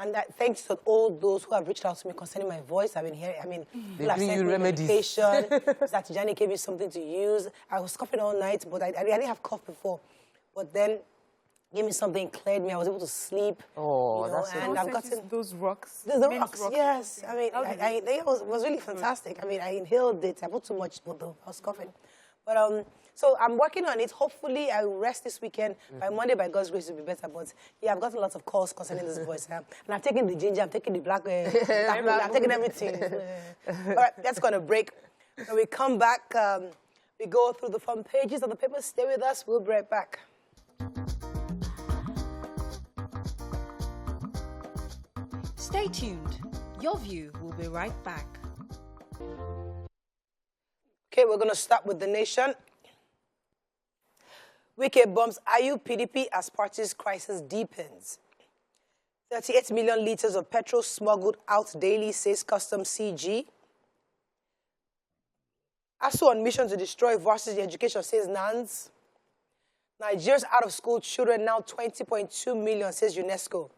And thanks to all those who have reached out to me concerning my voice. I've been hearing, people have sent me medication. That Tijani gave me something to use. I was coughing all night, but I didn't have cough before. But then, gave me something, cleared me. I was able to sleep. Oh, that's and I've gotten those rocks. The rocks, yes. It was really fantastic. I inhaled it. I put too much, but I was coughing. But so I'm working on it. Hopefully, I will rest this weekend. By Monday, by God's grace, it will be better. But yeah, I've gotten lots of calls concerning this voice. And I'm taking the ginger, I'm taking the black, I'm taking everything. All right, that's going to break. When we come back, we go through the front pages of the papers. Stay with us. We'll be right back. Stay tuned. Your View will be right back. Okay, we're going to start with The Nation. Wike bombs ASUU PDP as party's crisis deepens. 38 million litres of petrol smuggled out daily, says Customs CG. ASUU on mission to destroy varsity education, says NANS. Nigeria's out-of-school children now 20.2 million, says UNESCO.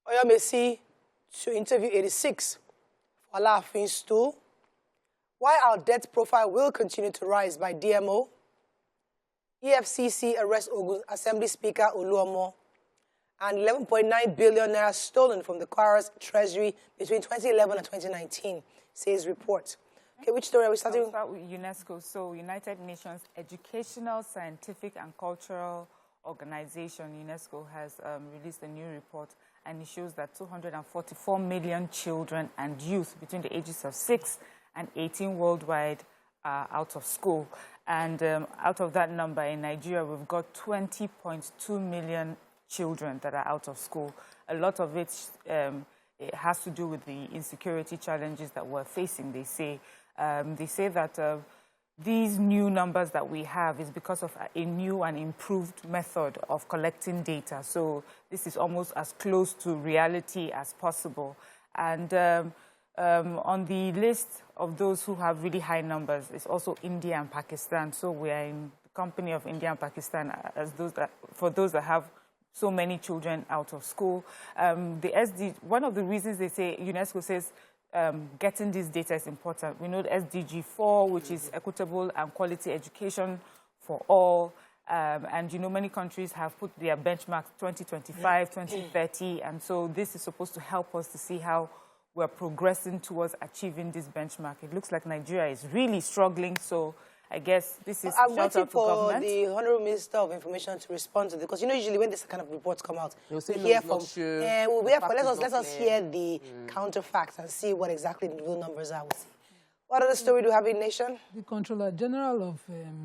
Oyomesi to interview 86 for Alaafin stool. Why our debt profile will continue to rise by DMO. EFCC arrests Ogun Assembly Speaker Oluomo. And 11.9 billion naira stolen from the Kwara's treasury between 2011 and 2019, says report. Okay, which story are we starting? I'll start with UNESCO. So, United Nations Educational, Scientific and Cultural Organization, UNESCO, has released a new report, and it shows that 244 million children and youth between the ages of 6 and 18 worldwide are out of school. And out of that number in Nigeria, we've got 20.2 million children that are out of school. A lot of it has to do with the insecurity challenges that we're facing, they say. They say that these new numbers that we have is because of a new and improved method of collecting data. So this is almost as close to reality as possible. And on the list of those who have really high numbers is also India and Pakistan. So we are in the company of India and Pakistan as for those that have so many children out of school. One of the reasons they say, UNESCO says, getting this data is important. We know the SDG 4, which is equitable and quality education for all. And, many countries have put their benchmarks 2025, 2030. And so this is supposed to help us to see how we're progressing towards achieving this benchmark. It looks like Nigeria is really struggling. So I guess this is I'm waiting for the Honorable Minister of Information to respond to this, because usually when this kind of reports come out, we hear from. Let us hear the counterfacts and see what exactly the real numbers are. We'll see. What other story do you have in Nation? The Controller General of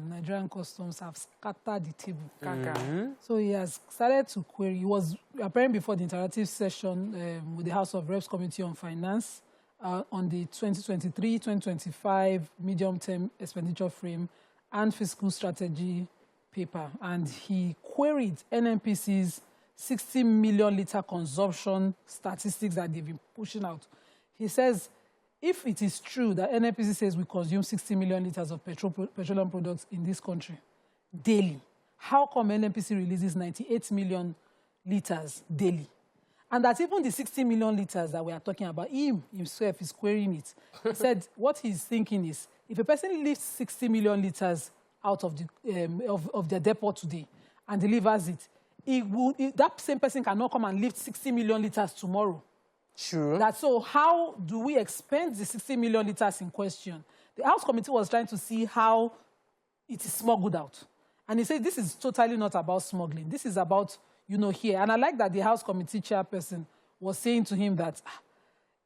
Nigerian Customs have scattered the table. So he has started to query. He was appearing before the interactive session with the House of Reps Committee on Finance on the 2023-2025 medium-term expenditure frame and fiscal strategy paper. And he queried NNPC's 60 million litre consumption statistics that they've been pushing out. He says, if it is true that NNPC says we consume 60 million litres of petroleum products in this country daily, how come NNPC releases 98 million litres daily? And that even the 60 million litres that we are talking about, himself is querying it. He said what he's thinking is, if a person lifts 60 million litres out of their depot today and delivers it, that same person cannot come and lift 60 million litres tomorrow. Sure. So how do we expend the 60 million litres in question? The House Committee was trying to see how it is smuggled out. And he said this is totally not about smuggling. This is about, here. And I like that the House Committee chairperson was saying to him that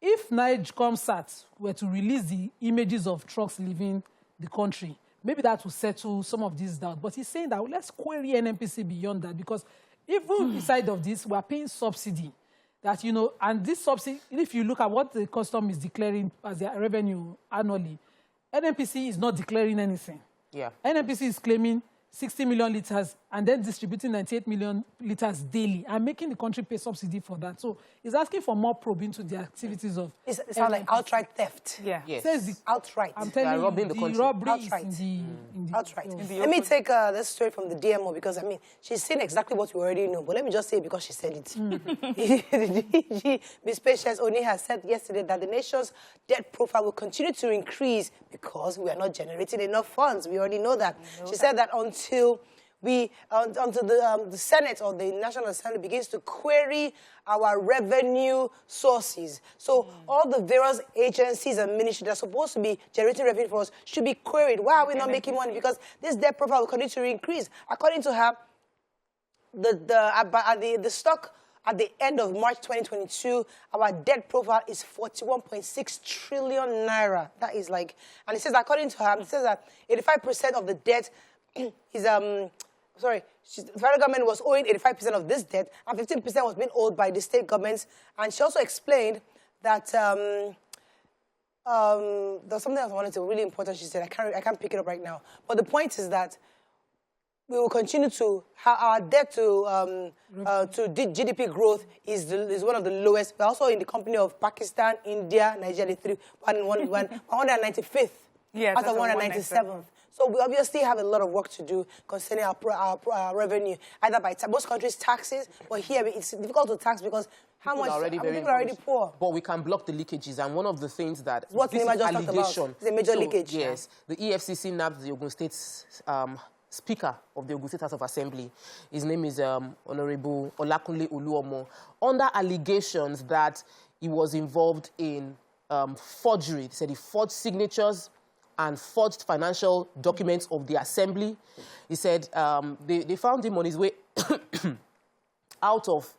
if NIGECOMSAT were to release the images of trucks leaving the country, maybe that will settle some of these doubts. But he's saying that let's query NNPC beyond that, because even beside of this, we are paying subsidy. That, and this subsidy, if you look at what the custom is declaring as their revenue annually, NNPC is not declaring anything. Yeah. NNPC is claiming 60 million litres and then distributing 98 million liters daily and making the country pay subsidy for that. So it's asking for more probe into the activities of... It sounds like outright theft. Yeah. Yes. Says the, outright. I'm telling you, the robbery outright. Is in the outright. Let me take this story from the DMO because, I mean, she's saying exactly what we already know, but let me just say it because she said it. The DG, Ms. Patience Oni, has said yesterday that the nation's debt profile will continue to increase because we are not generating enough funds. We already know that. She said that until the Senate or the National Assembly begins to query our revenue sources. So all the various agencies and ministries that are supposed to be generating revenue for us should be queried. Why are we not making money? Because this debt profile will continue to increase. According to her, the stock at the end of March 2022, our debt profile is 41.6 trillion naira. That is like, and it says, according to her, it says that 85% of the debt is, the federal government was owing 85% of this debt, and 15% was being owed by the state governments. And she also explained that there's something else I wanted to, really important, she said. I can't pick it up right now. But the point is that we will continue to, our debt to GDP growth is one of the lowest. We're also in the company of Pakistan, India, Nigeria, 195th out of 197th. So we obviously have a lot of work to do concerning our revenue, either by most countries' taxes, but here it's difficult to tax because people are already poor. But we can block the leakages, and one of the things that what this Nima just talked about is a major leakage. Yes, the EFCC nabbed the Ogun State's Speaker of the Ogun State House of Assembly. His name is Honorable Olakunle Oluomo, under allegations that he was involved in forgery. He said he forged signatures and forged financial documents of the assembly. He said they found him on his way out of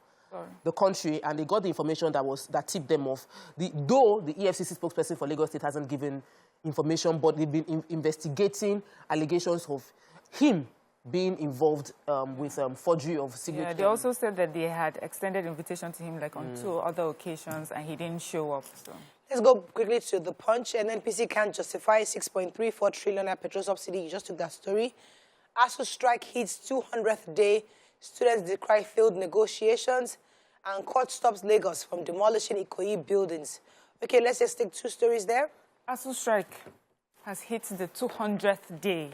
the country, and they got the information that tipped them off. Though the EFCC spokesperson for Lagos State hasn't given information, but they've been investigating allegations of him being involved with forgery of signatures. Yeah, they also said that they had extended invitation to him like on 2 other occasions, and he didn't show up. So. Let's go quickly to the Punch. NNPC can't justify 6.34 trillion petrol subsidy. You just took that story. ASUU strike hits 200th day. Students decry failed negotiations. And court stops Lagos from demolishing Ikoyi buildings. Okay, let's just take 2 stories there. ASUU strike has hit the 200th day.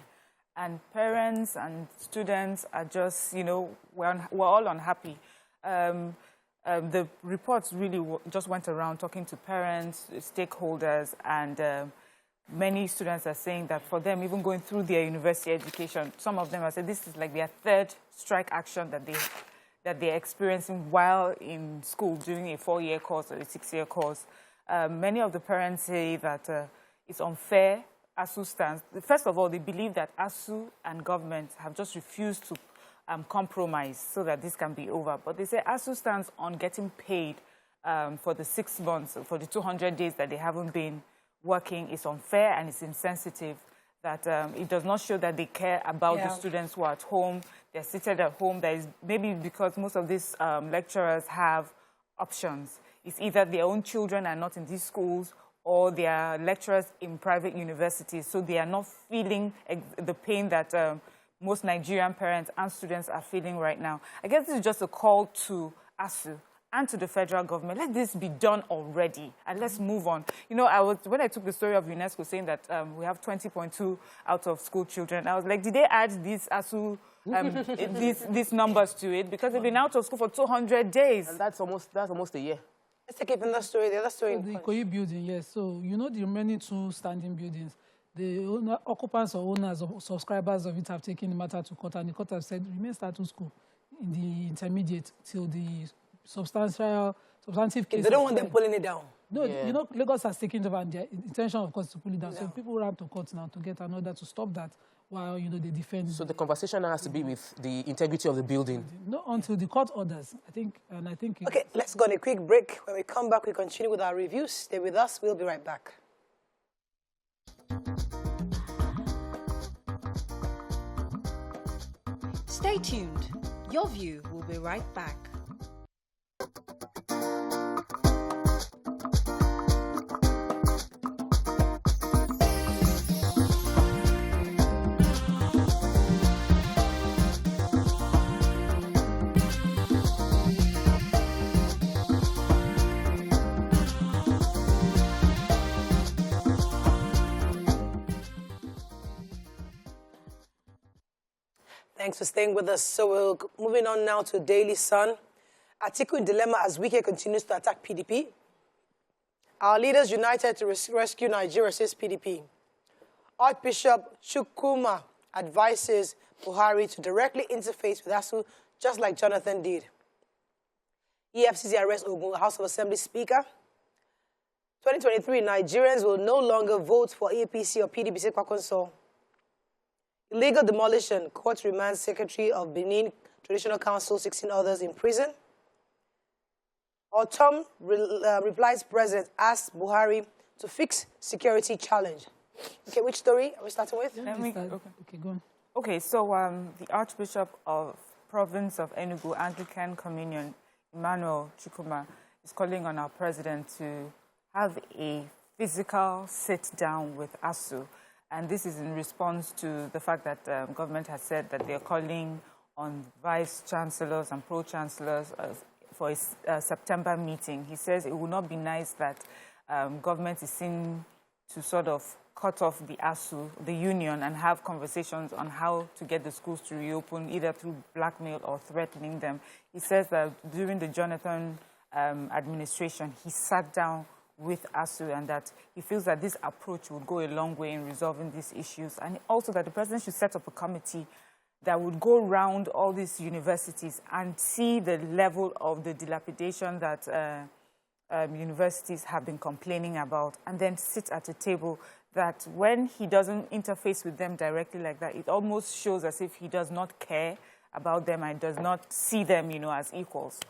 And parents and students are just, you know, we're all unhappy. The reports really just went around talking to parents, stakeholders, and many students are saying that for them, even going through their university education, some of them are saying this is like their 3rd strike action that they're experiencing while in school during a 4-year course or a 6-year course. Many of the parents say that it's unfair. ASUU stands. First of all, they believe that ASUU and government have just refused to compromise so that this can be over. But they say ASUU stands on getting paid for the 6 months, for the 200 days that they haven't been working. It's unfair and it's insensitive. That it does not show that they care about the students who are at home. They're seated at home. That is maybe because most of these lecturers have options. It's either their own children are not in these schools, or they are lecturers in private universities, so they are not feeling the pain that most Nigerian parents and students are feeling right now. I guess this is just a call to ASUU and to the federal government. Let this be done already, and let's move on. You know, when I took the story of UNESCO saying that we have 20.2 out-of-school children, I was like, did they add these ASUU, these numbers to it? Because they've been out of school for 200 days. And that's almost a year. Let's take it from that story. The other story. The Ikoyi building, yes. So, you know the remaining 2 standing buildings. The occupants or owners or subscribers of it have taken the matter to court, and the court has said remain status quo in the intermediate till the substantive case. They don't want them pulling it down. No, you know, Lagos has taken it over, and their intention, of course, to pull it down. So people ran to court now to get an order to stop that while, you know, they defend. So the conversation now has to be with the integrity of the building. No, until the court orders, I think. Okay, let's go on a quick break. When we come back, we continue with our reviews. Stay with us. We'll be right back. Stay tuned. Your View will be right back. Thanks for staying with us. So we're moving on now to Daily Sun. Atiku in dilemma as Wike continues to attack PDP. Our leaders united to rescue Nigeria, says PDP. Archbishop Chukwuma advises Buhari to directly interface with ASUU, just like Jonathan did. EFCC arrests Ogun House of Assembly Speaker. 2023, Nigerians will no longer vote for APC or PDP, says Kwakonso. Illegal demolition, court remands Secretary of Benin Traditional Council, 16 others in prison. Ortom replies President asks Buhari to fix security challenge. Okay, which story are we starting with? Okay, go on. Okay, so the Archbishop of Province of Enugu Anglican Communion, Emmanuel Chukwuma, is calling on our president to have a physical sit-down with ASUU. And this is in response to the fact that government has said that they're calling on vice-chancellors and pro-chancellors for a September meeting. He says it would not be nice that government is seen to sort of cut off the ASUU, the union, and have conversations on how to get the schools to reopen, either through blackmail or threatening them. He says that during the Jonathan administration, he sat down with ASUU and that he feels that this approach would go a long way in resolving these issues, and also that the president should set up a committee that would go around all these universities and see the level of the dilapidation that universities have been complaining about, and then sit at a table that when he doesn't interface with them directly like that, it almost shows as if he does not care about them and does not see them, as equals.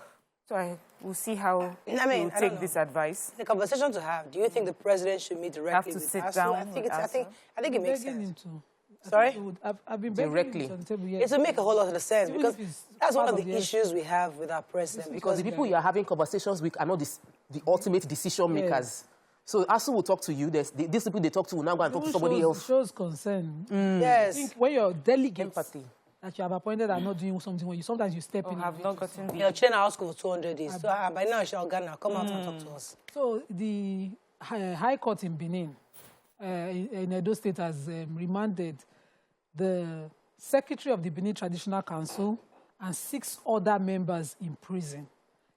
So we'll see how he will take this advice. The conversation to have. Do you think the president should meet directly with ASUU? I think it makes sense. Sorry? I've been directly. It will make a whole lot of sense because that's one of the issues we have with our president. Because the people you are having conversations with are not the ultimate decision makers. So ASUU will talk to you. These people they talk to will now go and talk to somebody else. It shows concern. Yes. I think when your delegates that you have appointed are not doing something, when sometimes you step in. Have not gotten the... You're training our school for 200 days. So by now, she'll come out and talk to us. So the High Court in Benin, in Edo State, has remanded the Secretary of the Benin Traditional Council and 6 other members in prison.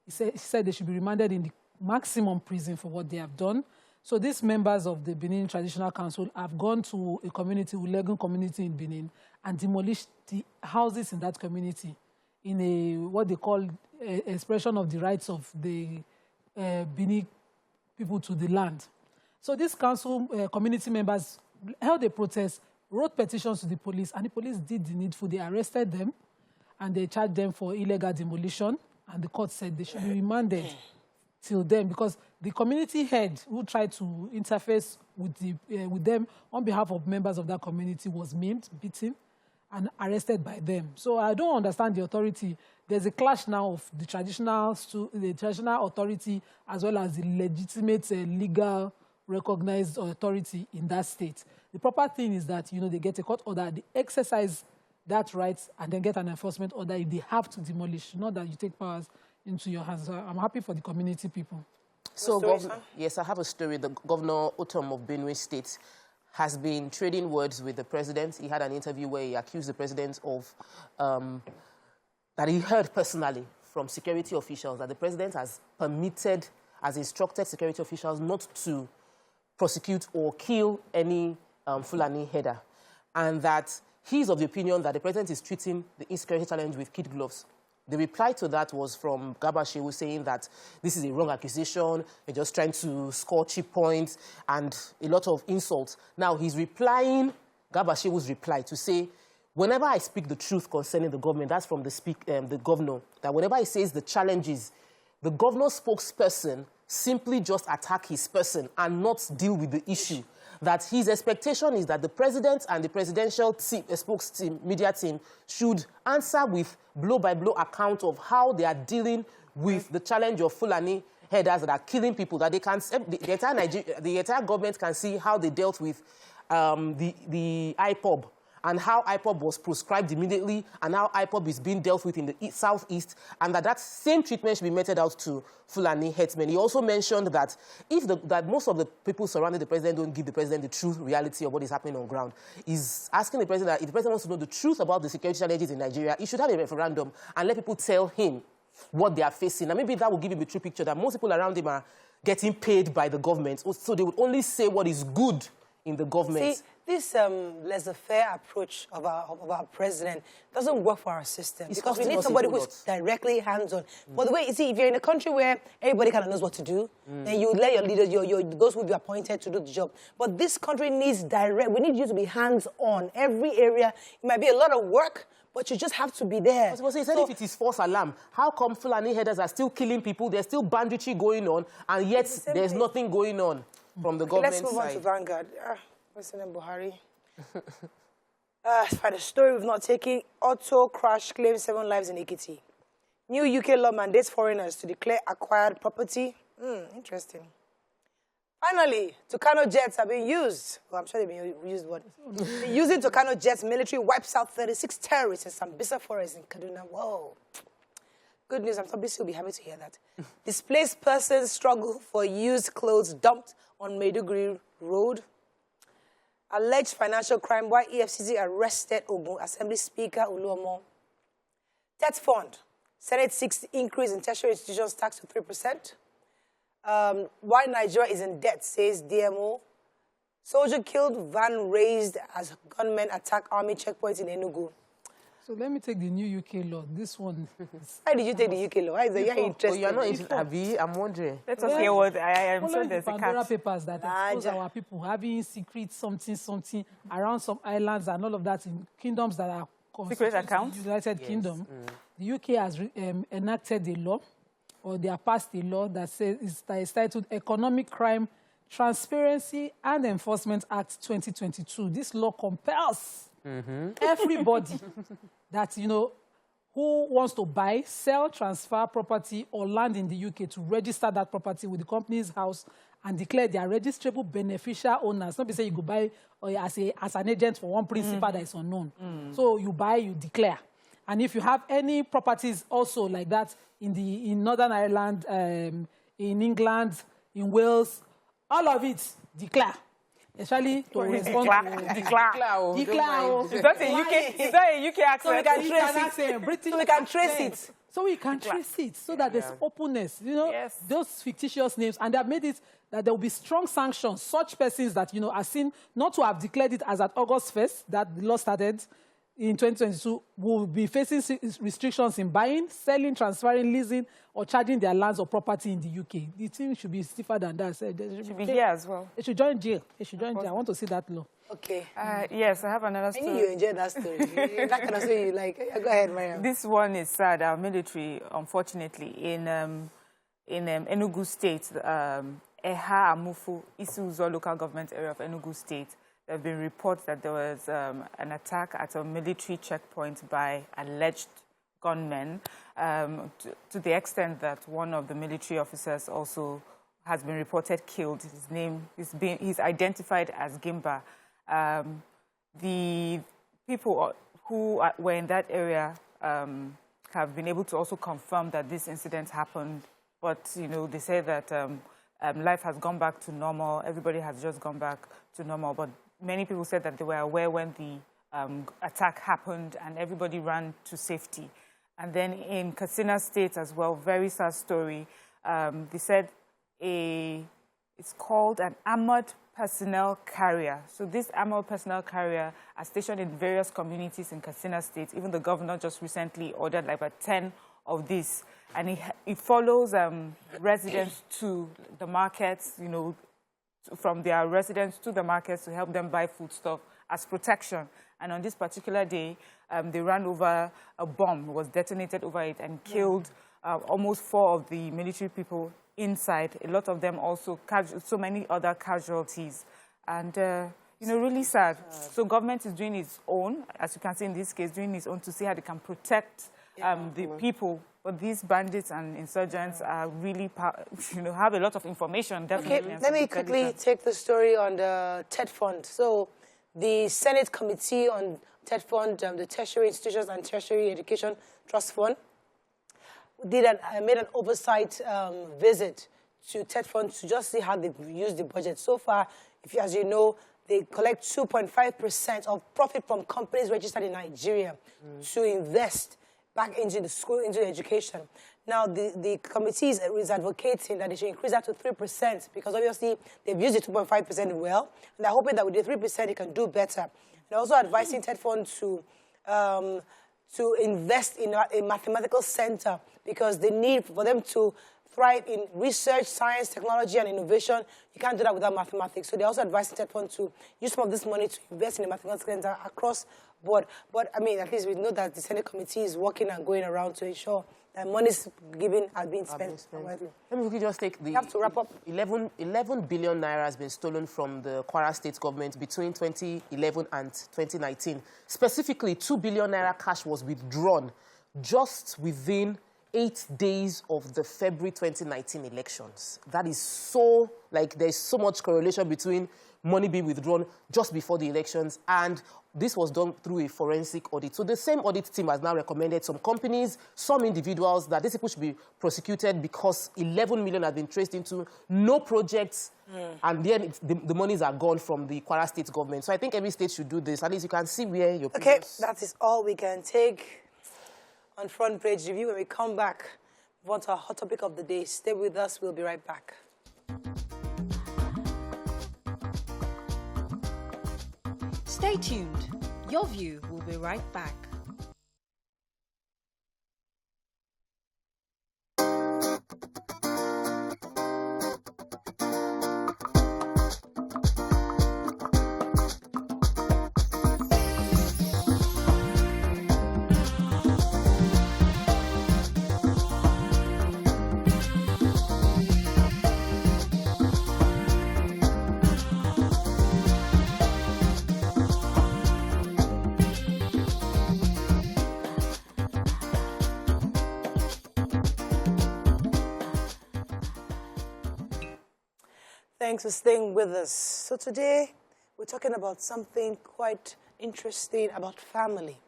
He said they should be remanded in the maximum prison for what they have done. So these members of the Benin Traditional Council have gone to a community, Ulegun community in Benin, and demolished the houses in that community in a, what they call, expression of the rights of the Benin people to the land. So these council community members held a protest, wrote petitions to the police, and the police did the needful. They arrested them, and they charged them for illegal demolition, and the court said they should be remanded till then, because the community head who tried to interface with them on behalf of members of that community was maimed, beaten, and arrested by them. So I don't understand the authority. There's a clash now of the traditional authority as well as the legitimate legal recognized authority in that state. The proper thing is that, they get a court order, they exercise that right, and then get an enforcement order if they have to demolish, not that you take powers into your hands. So I'm happy for the community people. So, yes, I have a story. The Governor Ortom of Benue State has been trading words with the president. He had an interview where he accused the president of, that he heard personally from security officials that the president has instructed security officials not to prosecute or kill any Fulani header. And that he's of the opinion that the president is treating the insecurity challenge with kid gloves. The reply to that was from Garba Shehu saying that this is a wrong accusation, they're just trying to score cheap points, and a lot of insults. Now, he's replying, Garba Shehu's reply, to say, whenever I speak the truth concerning the government, that's from the governor, that whenever he says the challenges, the governor's spokesperson simply just attack his person and not deal with the issue. That his expectation is that the president and the presidential team, media team should answer with blow-by-blow account of how they are dealing with the challenge of Fulani headers that are killing people, that they can, the entire government can see how they dealt with the IPOB and how IPOB was proscribed immediately, and how IPOB is being dealt with in the southeast, and that same treatment should be meted out to Fulani headsmen. He also mentioned that that most of the people surrounding the president don't give the president the true reality of what is happening on ground. He's asking the president that if the president wants to know the truth about the security challenges in Nigeria, he should have a referendum and let people tell him what they are facing. And maybe that will give him a true picture that most people around him are getting paid by the government. So they would only say what is good in the government. See, this laissez-faire approach of our president doesn't work for our system, because we need somebody who's directly hands-on. By the way, you see, if you're in a country where everybody kind of knows what to do, then you let your leaders, those who be appointed to do the job. But this country needs we need you to be hands-on. Every area, it might be a lot of work, but you just have to be there. So he said if it is false alarm, how come Fulani headers are still killing people, there's still banditry going on, and yet there's nothing going on from the government side? Let's move on to Vanguard. President Buhari. For the story we've not taken, auto crash claims 7 lives in Ekiti. New UK law mandates foreigners to declare acquired property. Interesting. Finally, Tucano jets are being used. Well, I'm sure they've been used. What? Using Tucano jets, military wipes out 36 terrorists in Sambisa Forest in Kaduna. Whoa. Good news. I'm sure BC will be happy to hear that. Displaced persons struggle for used clothes dumped on Maiduguri Road. Alleged financial crime. Why EFCC arrested Ogun Assembly Speaker Uluomo. TETFund. Senate seeks increase in tertiary institutions tax to 3%. Why Nigeria is in debt, says DMO. Soldier killed, van raised as gunmen attack army checkpoints in Enugu. So let me take the new UK law. This one. Why did you take the UK law? Why is it interesting? Oh, you're not into Abi, I'm wondering. Let us hear what I am sure there's a catch. Papers that expose our people having secret something around some islands and all of that in kingdoms that are secret accounts. United Kingdom. The UK has enacted a law, or they have passed a law that says it's titled Economic Crime Transparency and Enforcement Act 2022. This law compels everybody that, who wants to buy, sell, transfer property or land in the UK to register that property with the company's house and declare they are registrable beneficial owners. Not be say you go buy as an agent for one principal that is unknown. So you buy, you declare. And if you have any properties also like that in Northern Ireland, in England, in Wales, all of it, declare. Especially to respond to declare. Is that a UK accent? So we can trace it. So we can trace it. So we can trace it, so that there's openness. Those fictitious names, and they have made it that there will be strong sanctions. Such persons that are seen not to have declared it as at August 1st that the law started in 2022 will be facing restrictions in buying, selling, transferring, leasing, or charging their lands or property in the UK. The thing should be stiffer than that. So they should be here as well. They should join jail. They should join jail. I want to see that law. Okay. Yes, I have another story. I knew you enjoyed that story. That kind of story you like. Go ahead, Mariam. This one is sad. Our military, unfortunately, in Enugu State, Eha Amufu, Isuzo local government area of Enugu State, there have been reports that there was an attack at a military checkpoint by alleged gunmen, to the extent that one of the military officers also has been reported killed. His name he's identified as Gimba. The people who were in that area have been able to also confirm that this incident happened, but they say that life has gone back to normal. Everybody has just gone back to normal, but many people said that they were aware when the attack happened and everybody ran to safety. And then in Katsina State as well, very sad story. They said it's called an armored personnel carrier. So this armored personnel carrier are stationed in various communities in Katsina State. Even the governor just recently ordered like about 10 of these. And it follows residents to the markets, from their residents to the markets to help them buy foodstuff as protection. And on this particular day, they ran over a bomb, was detonated over it and killed almost 4 of the military people inside. A lot of them also, so many other casualties. And, really sad. So government is doing its own, as you can see in this case, doing its own to see how they can protect the people. But these bandits and insurgents are really, have a lot of information. Definitely. Okay, let me quickly take the story on the TETFund. So the Senate Committee on TETFund, the Tertiary Institutions and Tertiary Education Trust Fund. We made an oversight visit to TETFund to just see how they've used the budget. So far, as you know, they collect 2.5% of profit from companies registered in Nigeria to invest back into the school, into education. Now, the committee is advocating that they should increase that to 3% because obviously they've used the 2.5% well, and they're hoping that with the 3% they can do better. They're also advising TETFund to invest in a mathematical center because the need for them to thrive in research, science, technology, and innovation. You can't do that without mathematics. So they're also advising TETFund to use some of this money to invest in a mathematical center across board. But, I mean, at least we know that the Senate committee is working and going around to ensure that money is given and being spent widely. Let me just take the... You have to wrap up. 11 billion naira has been stolen from the Kwara State government between 2011 and 2019. Specifically, 2 billion naira cash was withdrawn just within 8 days of the February 2019 elections. That is so, like, there's so much correlation between money being withdrawn just before the elections, and this was done through a forensic audit. So the same audit team has now recommended some companies, some individuals, that these people should be prosecuted because 11 million has been traced into no projects, and then the monies are gone from the Kwara State government. So I think every state should do this. At least you can see where your... Okay, that is all we can take on Front Page Review. When we come back, we want our hot topic of the day. Stay with us. We'll be right back. Stay tuned. Your View will be right back. Thanks for staying with us. So today, we're talking about something quite interesting about family.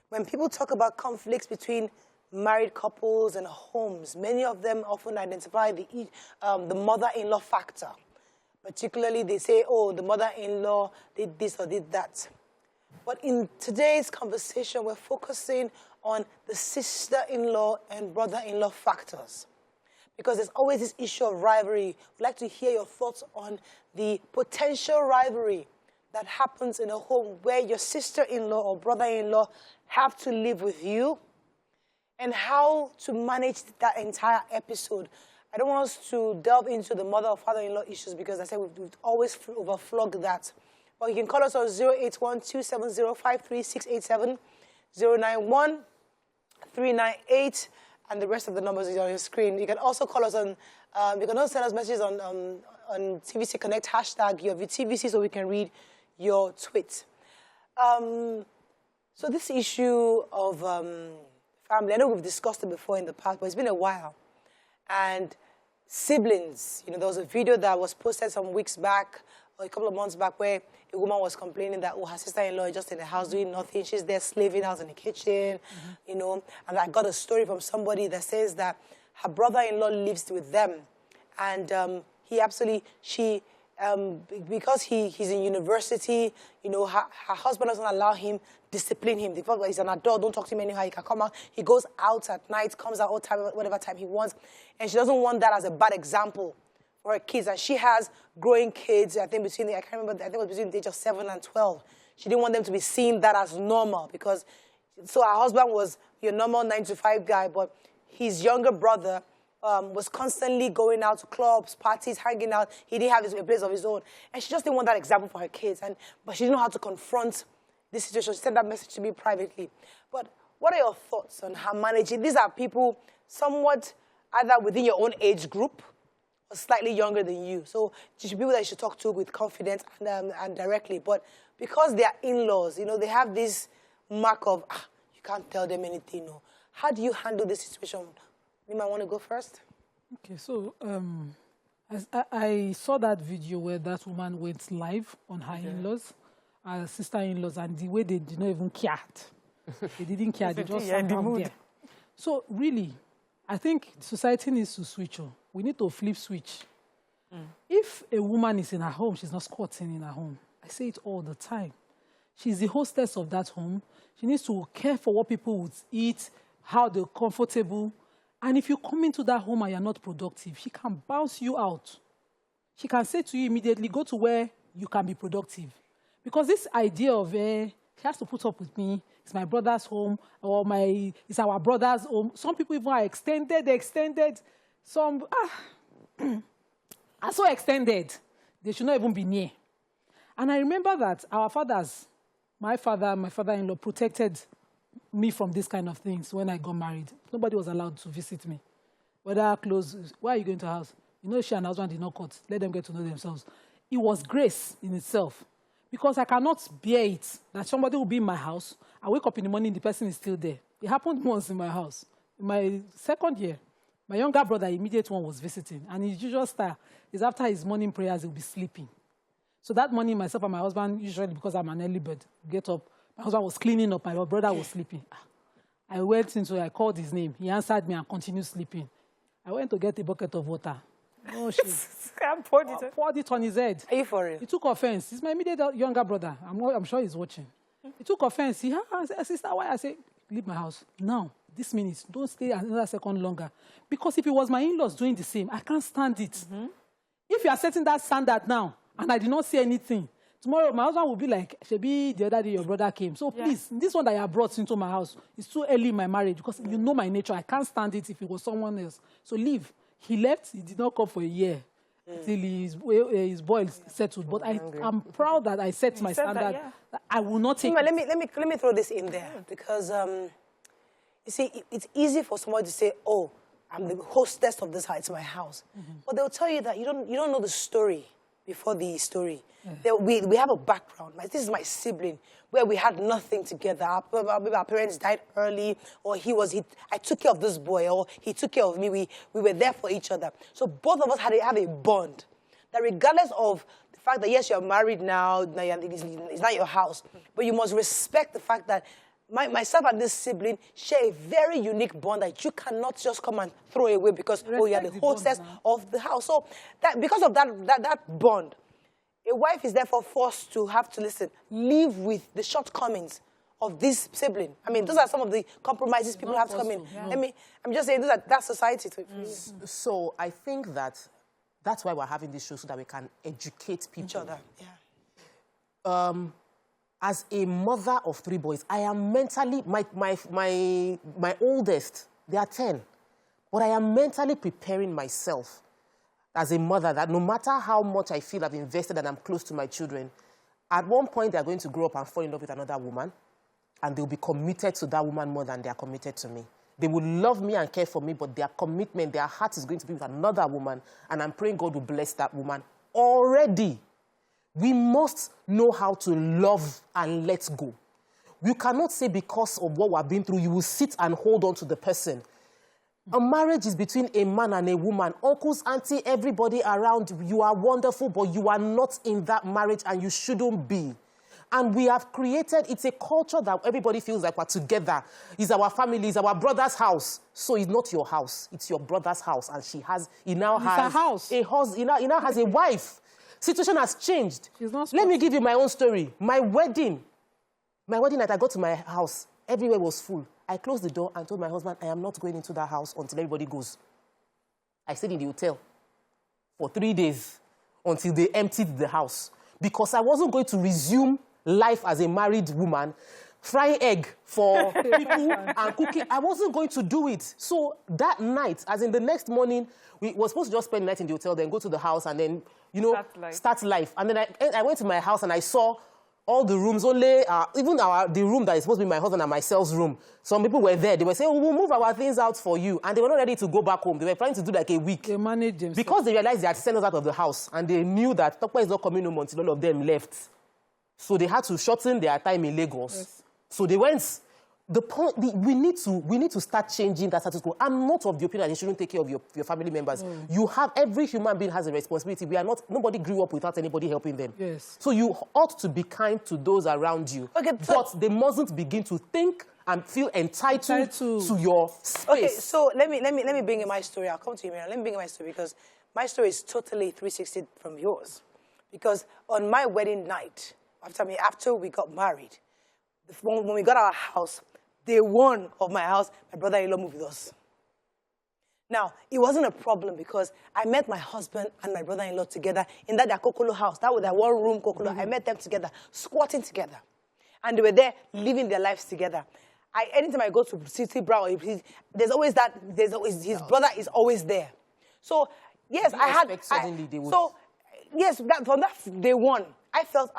When people talk about conflicts between married couples and homes, many of them often identify the mother-in-law factor. Particularly, they say, oh, the mother-in-law did this or did that. But in today's conversation, we're focusing on the sister-in-law and brother-in-law factors. Because there's always this issue of rivalry. We'd like to hear your thoughts on the potential rivalry that happens in a home where your sister-in-law or brother-in-law have to live with you and how to manage that entire episode. I don't want us to delve into the mother or father-in-law issues because I said we've always overflogged that. But you can call us on 081-270-53687, 091-398, and the rest of the numbers is on your screen. You can also call us on, you can also send us messages on TVC Connect, hashtag your TVC, so we can read your tweet. So this issue of family, I know we've discussed it before in the past, but it's been a while. And siblings, you know, there was a video that was posted some weeks back, or a couple of months back, where a woman was complaining that, oh, her sister-in-law is just in the house doing nothing. She's there slaving out in the kitchen, you know. And I got a story from somebody that says that her brother-in-law lives with them. And because he's in university, you know, her husband doesn't allow him, discipline him. Because he's an adult, don't talk to him anyhow. He can come out. He goes out at night, comes out all time, whatever time he wants. And she doesn't want that as a bad example for her kids. And she has growing kids, I think I can't remember, I think it was between the age of 7 and 12. She didn't want them to be seeing that as normal because, so her husband was your normal 9-to-5 guy, but his younger brother was constantly going out to clubs, parties, hanging out. He didn't have a place of his own. And she just didn't want that example for her kids. But she didn't know how to confront this situation. She sent that message to me privately. But what are your thoughts on her managing? These are people somewhat either within your own age group or slightly younger than you. So people that you should talk to with confidence and directly. But because they are in-laws, you know, they have this mark of, you can't tell them anything. No. How do you handle this situation? You might want to go first. Okay, so I saw that video where that woman went live on her in-laws. her sister-in-laws, and the way they did not even care. They didn't care. They just sat down there. So really, I think society needs to switch on. We need to flip switch. If a woman is in her home, she's not squatting in her home. I say it all the time. She's the hostess of that home. She needs to care for what people would eat, how they're comfortable. And if you come into that home and you're not productive, she can bounce you out. She can say to you immediately, go to where you can be productive. Because this idea of, she has to put up with me, it's my brother's home, or it's our brother's home. Some people even are extended. Some are so extended, they should not even be near. And I remember that our fathers, my father-in-law, protected me from these kind of things when I got married. Nobody was allowed to visit me. Whether close, why are you going to house? You know, she and her husband did not cut. Let them get to know themselves. It was grace in itself. Because I cannot bear it that somebody will be in my house. I wake up in the morning, the person is still there. It happened once in my house. In my second year, my younger brother, immediate one, was visiting. And his usual style is after his morning prayers, he'll be sleeping. So that morning, myself and my husband, usually because I'm an early bird, get up. My husband was cleaning up. My brother was sleeping. I went into, I called his name. He answered me and continued sleeping. I went to get a bucket of water. Oh, shit. Poured it on his head. Are you for real? He took offense. He's my immediate younger brother. I'm sure he's watching. He took offense. He said, sister, why? I said, leave my house. Now, this minute, don't stay another second longer. Because if it was my in-laws doing the same, I can't stand it. If you are setting that standard now, and I did not see anything, tomorrow my husband will be like, Shebi, the other day your brother came. So please, this one that you have brought into my house is too early in my marriage because you know my nature. I can't stand it if it was someone else. So leave. He left. He did not come for a year till his boils settled. But I'm proud that I set my standard. That I will not take. Let me throw this in there because you see, it's easy for somebody to say, "Oh, I'm the hostess of this house. It's my house," but they'll tell you that you don't know the story before the story. We have a background. Like, this is my sibling, where we had nothing together. Our parents died early, or I took care of this boy, or he took care of me. We were there for each other. So both of us have a bond that regardless of the fact that, yes, you're married now, it's not your house, but you must respect the fact that myself and this sibling share a very unique bond that you cannot just come and throw away because, you're the hostess of the house. So because of that bond, a wife is therefore forced to have to live with the shortcomings of this sibling. I mean, those are some of the compromises people have to come in. I mean, I'm just saying that's society. So I think that's why we're having this show, so that we can educate people. Each other, yeah. As a mother of 3 boys, I am mentally, my oldest, they are 10, but I am mentally preparing myself as a mother that no matter how much I feel I've invested and I'm close to my children, at one point they're going to grow up and fall in love with another woman, and they'll be committed to that woman more than they are committed to me. They will love me and care for me, but their commitment, their heart is going to be with another woman, and I'm praying God will bless that woman already. We must know how to love and let go. You cannot say because of what we've been through, you will sit and hold on to the person. A marriage is between a man and a woman. Uncles, auntie, everybody around, you are wonderful, but you are not in that marriage and you shouldn't be. And we have created, it's a culture that everybody feels like we're together. It's our family, it's our brother's house. So it's not your house, it's your brother's house. And he now has a wife. Situation has changed. Let me give you my own story. My wedding night, I got to my house. Everywhere was full. I closed the door and told my husband, I am not going into that house until everybody goes. I stayed in the hotel for 3 days until they emptied the house. Because I wasn't going to resume life as a married woman, frying egg for people and cooking. I wasn't going to do it. So that night, as in the next morning, we were supposed to just spend the night in the hotel, then go to the house and then, start life. And then I went to my house and I saw all the rooms, only, even the room that is supposed to be my husband and myself's room. Some people were there. They were saying, we'll move our things out for you. And they were not ready to go back home. They were planning to do like a week. They managed themselves. Because they realized they had sent us out of the house. And they knew that Tokpa is not coming home until all of them left. So they had to shorten their time in Lagos. Yes. So they went the point, we need to start changing that status quo. I'm not of the opinion that you shouldn't take care of your family members. You have, every human being has a responsibility. Nobody grew up without anybody helping them. Yes. So you ought to be kind to those around you. Okay, but they mustn't begin to think and feel entitled to your space. Okay, so let me bring in my story. I'll come to you, Miriam. Let me bring in my story because my story is totally 360 from yours. Because on my wedding night, after we got married, when we got our house, day one of my house, my brother-in-law moved with us. Now, it wasn't a problem because I met my husband and my brother-in-law together in that kokolo house. That was that one-room kokolo. I met them together, squatting together. And they were there living their lives together. Anytime I go to City Brow, there's always his brother is always there. So, yes, from that day one, I felt,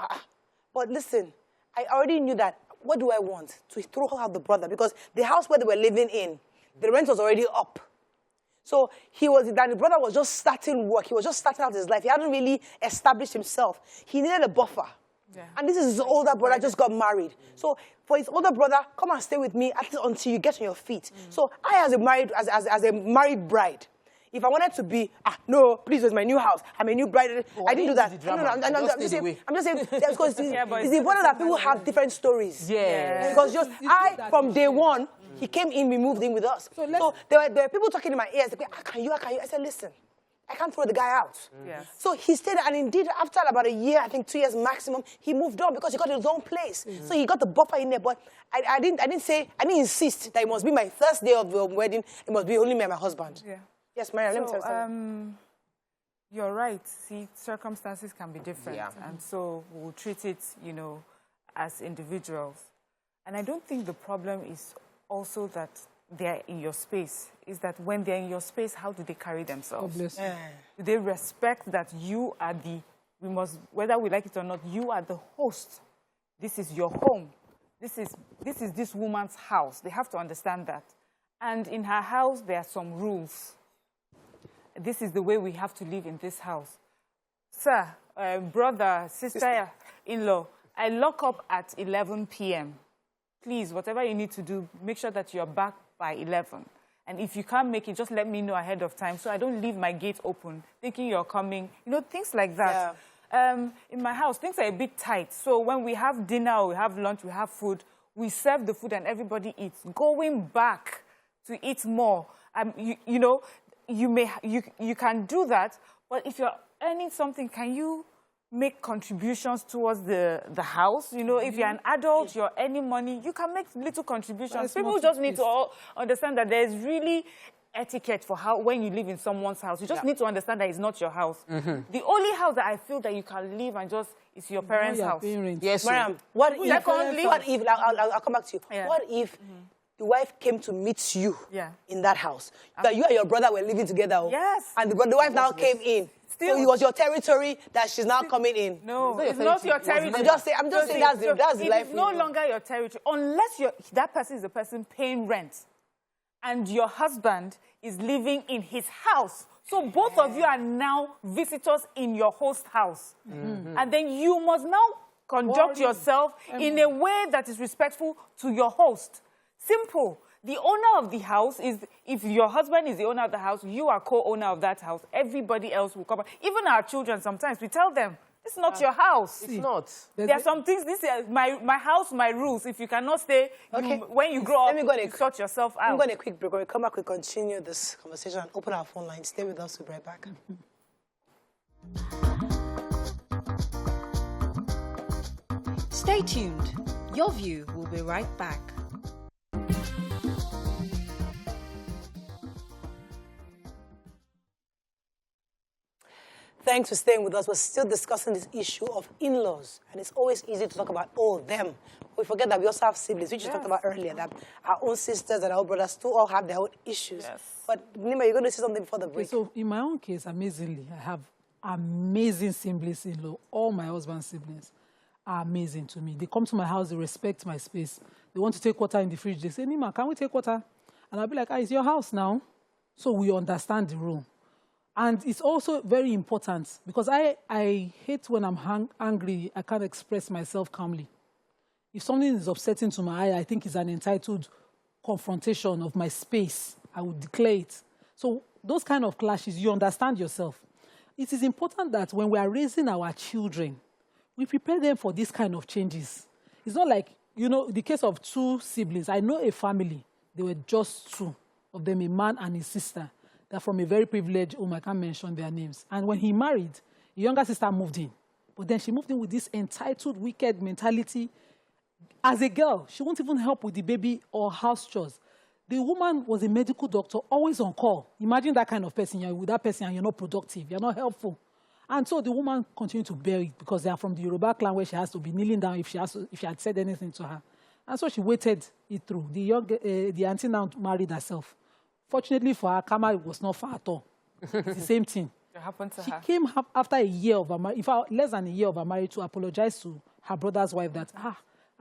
but listen, I already knew that. What do I want? To throw out the brother. Because the house where they were living in, the rent was already up. So the brother was just starting work. He was just starting out his life. He hadn't really established himself. He needed a buffer. Yeah. And this is his older brother, just got married. So for his older brother, come and stay with me at least until you get on your feet. So I, as a married bride, if I wanted to be, no, please, it's my new house. I'm a new bride. I didn't do that. I'm just saying, because it's important that people have different stories. Yeah. Because from day one, he came in, we moved in with us. So there were people talking in my ears. Like, how can you? I said, listen, I can't throw the guy out. Yes. So he stayed, and indeed, after about a year, I think 2 years maximum, he moved on because he got his own place. So he got the buffer in there. But I didn't insist that it must be my first day of the wedding. It must be only me and my husband. Yeah. Yes, Maria, let me tell you something. You're right. See, circumstances can be different. Yeah. And so we'll treat it, as individuals. And I don't think the problem is also that they're in your space. Is that when they're in your space, how do they carry themselves? Do they respect that you are whether we like it or not, you are the host. This is your home. This is this woman's house. They have to understand that. And in her house, there are some rules. This is the way we have to live in this house. Sir, brother, sister-in-law, I lock up at 11 p.m. Please, whatever you need to do, make sure that you're back by 11. And if you can't make it, just let me know ahead of time so I don't leave my gate open thinking you're coming. Things like that. Yeah. In my house, things are a bit tight. So when we have dinner or we have lunch, we have food, we serve the food and everybody eats. Going back to eat more, you can do that, but if you're earning something, can you make contributions towards the house? If you're an adult, you're earning money, you can make little contributions. People just need to understand that there's really etiquette for when you live in someone's house. You just need to understand that it's not your house. The only house that I feel that you can live and is your parents' house. Yes, Mariam, what if, I'll come back to you. Yeah. What if the wife came to meet you in that house? That you and your brother were living together. Yes. And the wife now came in. So it was your territory that she's now coming in. No, it's not your territory. I'm just saying that's the life. It's no longer your territory unless that person is the person paying rent, and your husband is living in his house. So both of you are now visitors in your host house, and then you must now conduct yourself in a way that is respectful to your host. Simple. The owner of the house is, if your husband is the owner of the house, you are co-owner of that house. Everybody else will come. Even our children, sometimes we tell them, it's not your house. It's not. There are some things, this is my house, my rules. If you cannot stay, when you grow up, you sort yourself out. I'm going to quick break. When we come back, we continue this conversation and open our phone line. Stay with us. We'll be right back. Stay tuned. Your View will be right back. Thanks for staying with us. We're still discussing this issue of in-laws. And it's always easy to talk about, them. We forget that we also have siblings, which you talked about earlier, that our own sisters and our brothers still all have their own issues. Yes. But, Nima, you're going to say something before the break. Okay, so in my own case, amazingly, I have amazing siblings-in-law. All my husband's siblings are amazing to me. They come to my house, they respect my space. They want to take water in the fridge. They say, Nima, can we take water? And I'll be like, it's your house now. So we understand the rule. And it's also very important because I hate when I'm angry, I can't express myself calmly. if something is upsetting to my eye, I think it's an entitled confrontation of my space, I would declare it. So those kind of clashes, you understand yourself. It is important that when we are raising our children, we prepare them for these kind of changes. It's not like, you know, the case of two siblings. I know a family, they were just two of them, a man and his sister. They're from a very privileged home, I can't mention their names. And when he married, the younger sister moved in. But then she moved in with this entitled, wicked mentality. As a girl, she won't even help with the baby or house chores. The woman was a medical doctor, always on call. Imagine that kind of person. You're with that person and you're not productive. You're not helpful. And so the woman continued to bear it because they are from the Yoruba clan where she has to be kneeling down if she had said anything to her. And so she waited it through. The auntie now married herself. Fortunately for her, karma was not far at all. It's the same thing. What happened to She her? came after a year of her marriage, in fact, less than a year of her marriage, to apologize to her brother's wife that,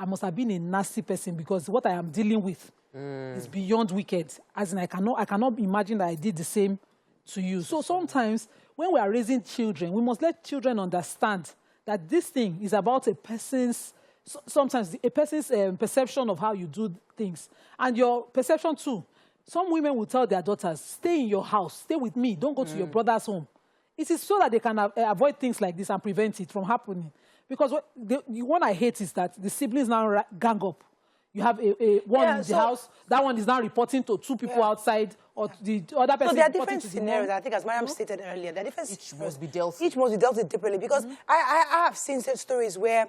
I must have been a nasty person because what I am dealing with is beyond wicked. As in, I cannot imagine that I did the same to you. So sometimes when we are raising children, we must let children understand that this thing is about a person's, sometimes a person's perception of how you do things. And your perception too. Some women will tell their daughters, stay in your house, stay with me, don't go to your brother's home. It is so that they can avoid things like this and prevent it from happening. Because the one I hate is that the siblings now gang up. You have one in the house, that one is now reporting to two people outside, or the other person. So there are different scenarios, I think, as Mariam stated earlier. There are different Each must be dealt with differently. Because I have seen such stories where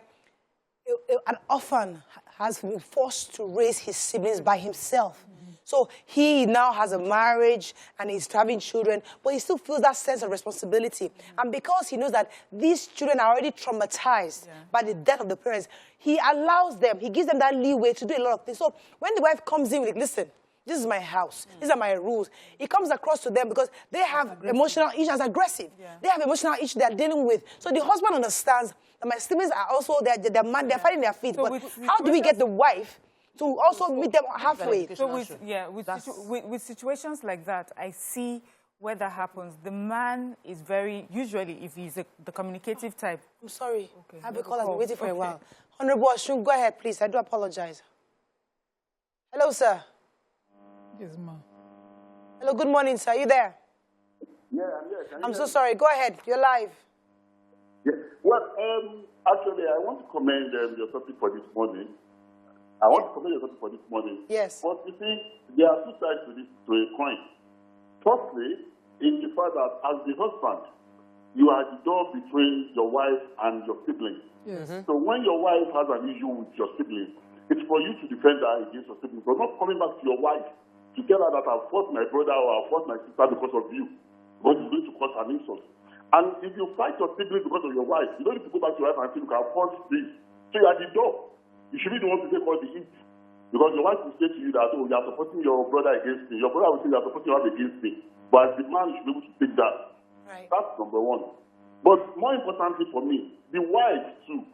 an orphan has been forced to raise his siblings by himself. So he now has a marriage and he's having children, but he still feels that sense of responsibility. And because he knows that these children are already traumatized by the death of the parents, he allows them, he gives them that leeway to do a lot of things. So when the wife comes in with, listen, this is my house, these are my rules, it comes across to them because they have emotional issues, as aggressive. They have emotional issues they're dealing with. So the husband understands that my siblings are also, they're fighting their feet. So but how do we get the wife to also meet them halfway? So with situations like that, I see where that happens. The man is usually, if he's the communicative type. I'm sorry. I've been calling, waiting for a while. Honorable Ashun, go ahead, please. I do apologize. Hello, sir. Yes, ma'am. Hello, good morning, sir. Are you there? Yeah, I'm here. I'm so sorry. Go ahead. You're live. Yeah. Well, actually, I want to commend your topic for this morning. Yes. But you see, there are two sides to a coin. Firstly, is the fact that as the husband, you are the door between your wife and your siblings. Yes. So when your wife has an issue with your siblings, it's for you to defend her against your siblings, but not coming back to your wife to tell her that I've fought my brother or I've fought my sister because of you, because it's going to cause an insult. And if you fight your siblings because of your wife, you don't need to go back to your wife and say, look, I've fought this. So you're at the door. You should be the one to take all the heat. Because your wife will say to you that, oh, you are supporting your brother against me. Your brother will say you are supporting your wife against me. But as the man, you should be able to take that. Right. That's number one. But more importantly for me, the wife too.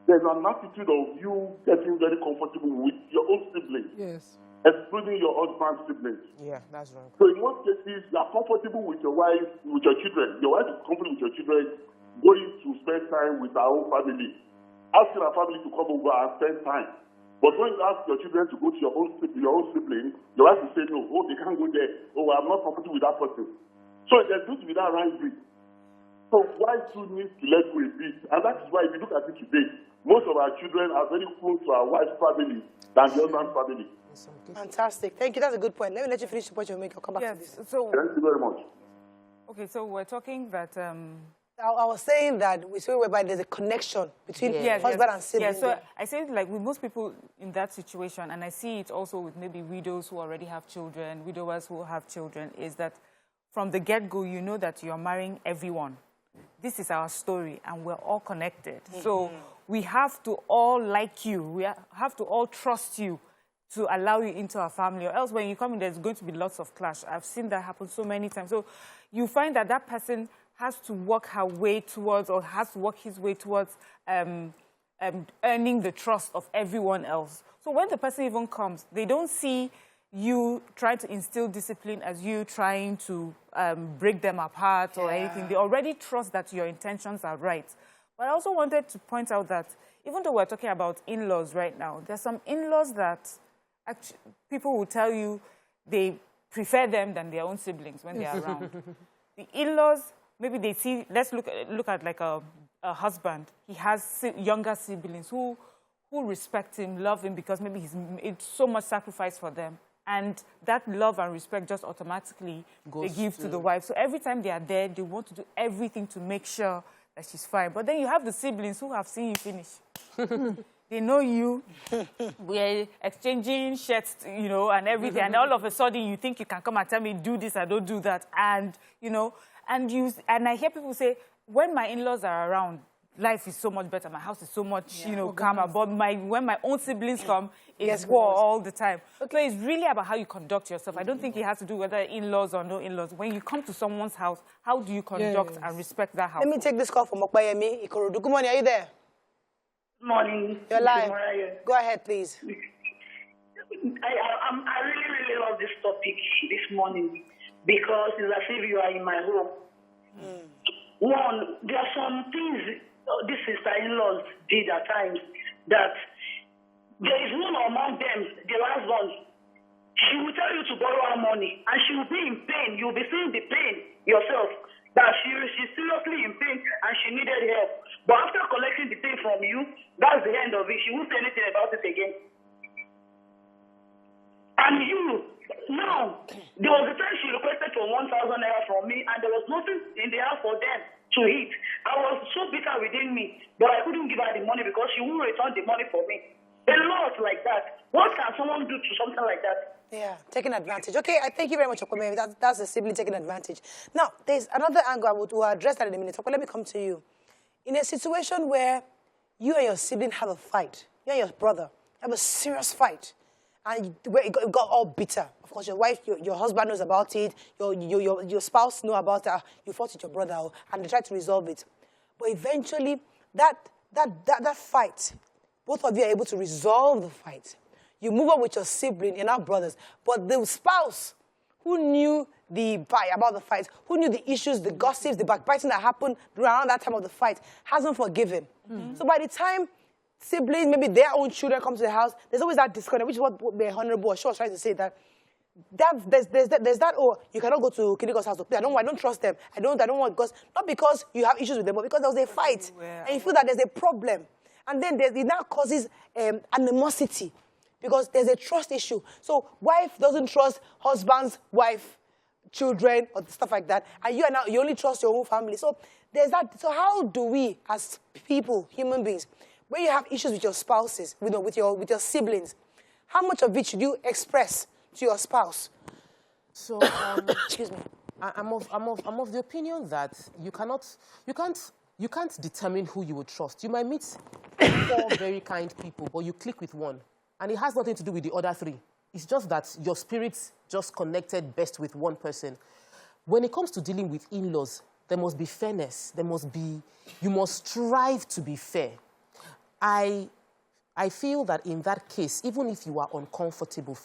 There's an attitude of you getting very comfortable with your own siblings. Yes. Excluding your husband's siblings. Yeah, that's right. So in most cases, you are comfortable with your wife, with your children. Your wife is comfortable with your children, going to spend time with her own family. Asking her family to come over and spend time. But when you ask your children to go to your own sibling, your wife will say no. Oh, they can't go there. Oh, I'm not comfortable with that person. So there's going to be that rivalry. So wives too need to let go a bit. And that is why if you look at it today, most of our children are very close to our wife's family than the husband's family. Fantastic. Thank you. That's a good point. Let me let you finish the point you make. I'll come back to this. So, Thank you very much. okay, so we're talking that... I was saying that we say whereby there's a connection between husband and sibling. Yeah, so I say like with most people in that situation, and I see it also with maybe widows who already have children, widowers who have children, is that from the get-go, you know that you're marrying everyone. This is our story, and we're all connected. So we have to all like you. We have to all trust you to allow you into our family, or else when you come in, there's going to be lots of clash. I've seen that happen so many times. So you find that that person has to work her way towards, or has to work his way towards earning the trust of everyone else. So when the person even comes, they don't see you trying to instill discipline as you trying to break them apart or anything. They already trust that your intentions are right. But I also wanted to point out that even though we're talking about in-laws right now, there's some in-laws that actually, people will tell you they prefer them than their own siblings when they're around. The in-laws, maybe they see, let's look at like a husband. He has younger siblings who respect him, love him, because maybe it's so much sacrifice for them. And that love and respect just automatically they give to the wife. So every time they are there, they want to do everything to make sure that she's fine. But then you have the siblings who have seen you finish. They know you. We're exchanging shirts, you know, and everything. And all of a sudden, you think you can come and tell me, do this, I don't do that. And, you know, and I hear people say, when my in-laws are around, life is so much better. My house is so much, you know, calmer. But when my own siblings come, it's war all the time. So it's really about how you conduct yourself. I don't think it has to do whether in-laws or no in-laws. When you come to someone's house, how do you conduct and respect that house? Let me take this call from Okbayemi Ikorodu. Good morning. Are you there? Good morning. You're live. Go ahead, please. I really love this topic this morning because it's as if you are in my home. One, there are some things these sister-in-laws did at times that there is one among them, the last one. She will tell you to borrow her money and she will be in pain. You'll be seeing the pain yourself. That she's seriously in pain and she needed help. But after collecting the pain from you, that's the end of it. She won't say anything about it again. And you, now, there was a time she requested for 1,000 naira from me and there was nothing in the house for them to eat. I was so bitter within me, but I couldn't give her the money because she won't return the money for me. A lot like that. What can someone do to something like that? Yeah, taking advantage. Okay, I thank you very much, Okome. That's a sibling taking advantage. Now, there's another angle I will address that in a minute. Okay, let me come to you. In a situation where you and your sibling have a fight, you and your brother have a serious fight, and where it got all bitter. Of course, your wife, your husband knows about it, your spouse knows about it, you fought with your brother, and they try to resolve it. But eventually, that fight, both of you are able to resolve the fight. You move on with your sibling, you're now brothers. But the spouse who knew about the fight, who knew the issues, the gossips, the backbiting that happened around that time of the fight, hasn't forgiven. So by the time siblings, maybe their own children come to the house, there's always that disconnect, which is what the Honorable Osho was trying to say, that there's that, oh, you cannot go to Kinigo's house to play. I don't trust them. I don't want, because, not because you have issues with them, but because there was a fight. And you feel that there's a problem. And then it now causes animosity, because there's a trust issue. So wife doesn't trust husband's wife, children, or stuff like that. And you only trust your own family. So there's that. So how do we, as people, human beings, when you have issues with your spouses, with your siblings, how much of it should you express to your spouse? So, excuse me. I'm of the opinion that you can't determine who you would trust. You might meet 4 very kind people, but you click with one. And it has nothing to do with the other 3. It's just that your spirit just connected best with one person. When it comes to dealing with in-laws, there must be fairness. You must strive to be fair. I feel that in that case, even if you are uncomfortable,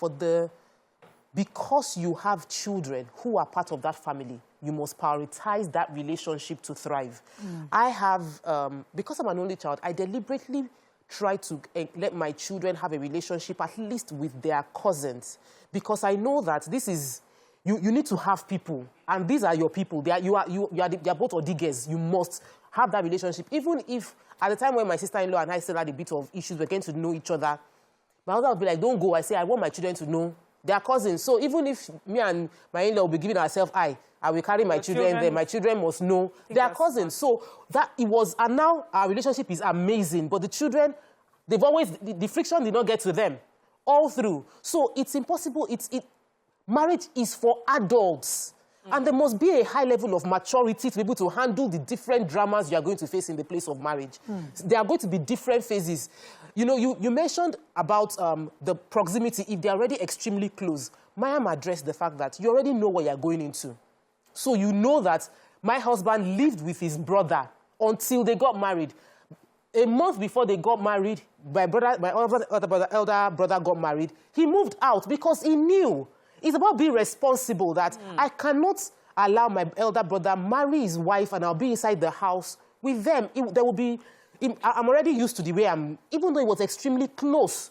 because you have children who are part of that family, you must prioritize that relationship to thrive. I have, because I'm an only child, I deliberately try to let my children have a relationship at least with their cousins, because I know that this is, you need to have people, and these are your people. They are both Odiges. You must have that relationship, even if at the time when my sister-in-law and I still had a bit of issues, we're getting to know each other. My husband would be like, don't go. I say, I want my children to know they are cousins. So even if me and my in-law will be giving ourselves I will carry my children there. My children must know they are cousins. So that it was, and now our relationship is amazing. But the children, they've always, the friction did not get to them all through. So it's impossible. Marriage is for adults. And there must be a high level of maturity to be able to handle the different dramas you are going to face in the place of marriage. There are going to be different phases. You know, you mentioned about the proximity. If they are already extremely close, Mayam addressed the fact that you already know what you are going into. So you know that my husband lived with his brother until they got married. A month before they got married, my elder brother got married. He moved out because he knew. It's about being responsible, that I cannot allow my elder brother marry his wife and I'll be inside the house with them, there will be... I'm already used to the way even though he was extremely close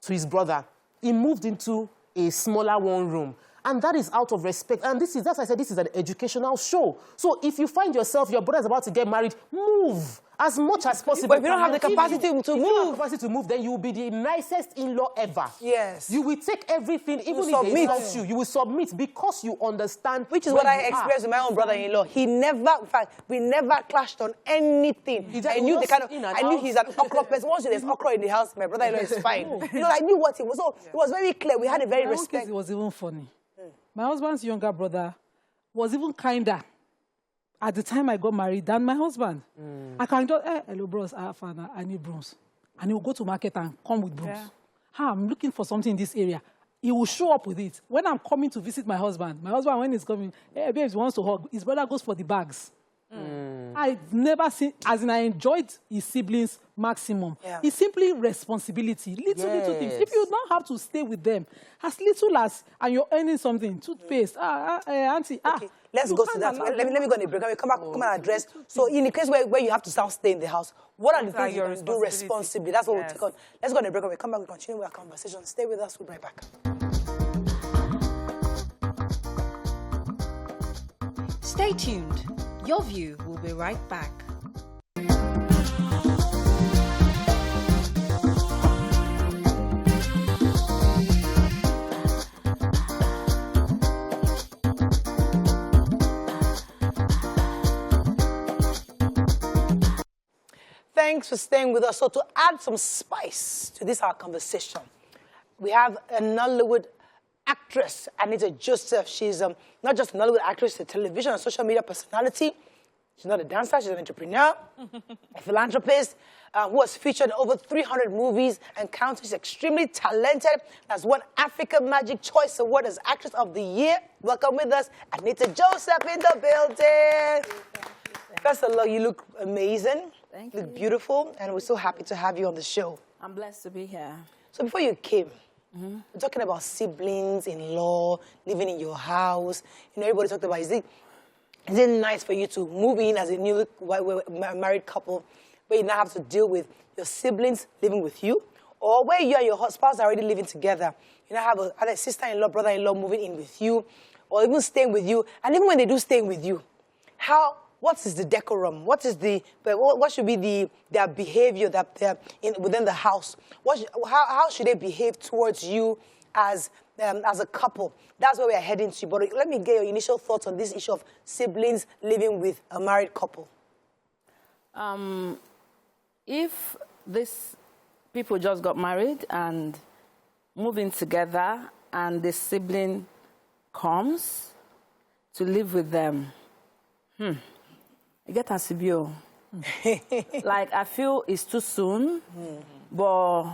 to his brother, he moved into a smaller one room. And that is out of respect. And that's why I said this is an educational show. So if you find yourself, your brother is about to get married, move as much as possible. But if you don't have the capacity to move. If you don't have the capacity to move, then you will be the nicest in-law ever. Yes. You will take everything, even if they insult you, you will submit because you understand. Which is what I experienced with my own brother-in-law. He never, in fact, we never clashed on anything. I knew he's an okra person. Once there's okra in the house, my brother-in-law is fine. You know, I knew what it was. So it was very clear. We had a very respect. It was even funny. My husband's younger brother was even kinder at the time I got married than my husband. I can just, hello, bros, I need brooms. And he will go to market and come with brooms. Yeah. I'm looking for something in this area. He will show up with it. When I'm coming to visit my husband, when he's coming, hey, babes, he wants to hug, his brother goes for the bags. I've never seen, as in I enjoyed his siblings maximum. Yeah. It's simply responsibility, little things. If you don't have to stay with them, as little as, and you're earning something, toothpaste, auntie, okay. Let's go to that. Let me go on a break. We'll come back, come and address. So in the case where you have to stay in the house, what are the things you can do responsibly? That's what we'll take on. Let's go on a break. When we come back, we'll continue with our conversation. Stay with us. We'll be right back. Stay tuned. Your View will be right back. Thanks for staying with us. So to add some spice to this our conversation, we have a Nollywood actress, Anita Joseph. She's not just a Nollywood actress, she's a television and social media personality. She's not a dancer, she's an entrepreneur, a philanthropist, who has featured in over 300 movies and counting. She's extremely talented, has won Africa Magic Choice Award as Actress of the Year. Welcome with us, Anita Joseph in the building. First of all, you look amazing. Thank you. You look beautiful, and we're so happy to have you on the show. I'm blessed to be here. So before you came, we're talking about siblings in law, living in your house. You know, everybody talked about, is it nice for you to move in as a new married couple, where you now have to deal with your siblings living with you, or where you and your spouse are already living together? You now have a sister-in-law, brother-in-law moving in with you, or even staying with you. And even when they do stay with you, what is the decorum? What should be their behavior within the house? How should they behave towards you as a couple? That's where we are heading to. But let me get your initial thoughts on this issue of siblings living with a married couple. If these people just got married and moving together, and the sibling comes to live with them, get a CBO. Like, I feel it's too soon, but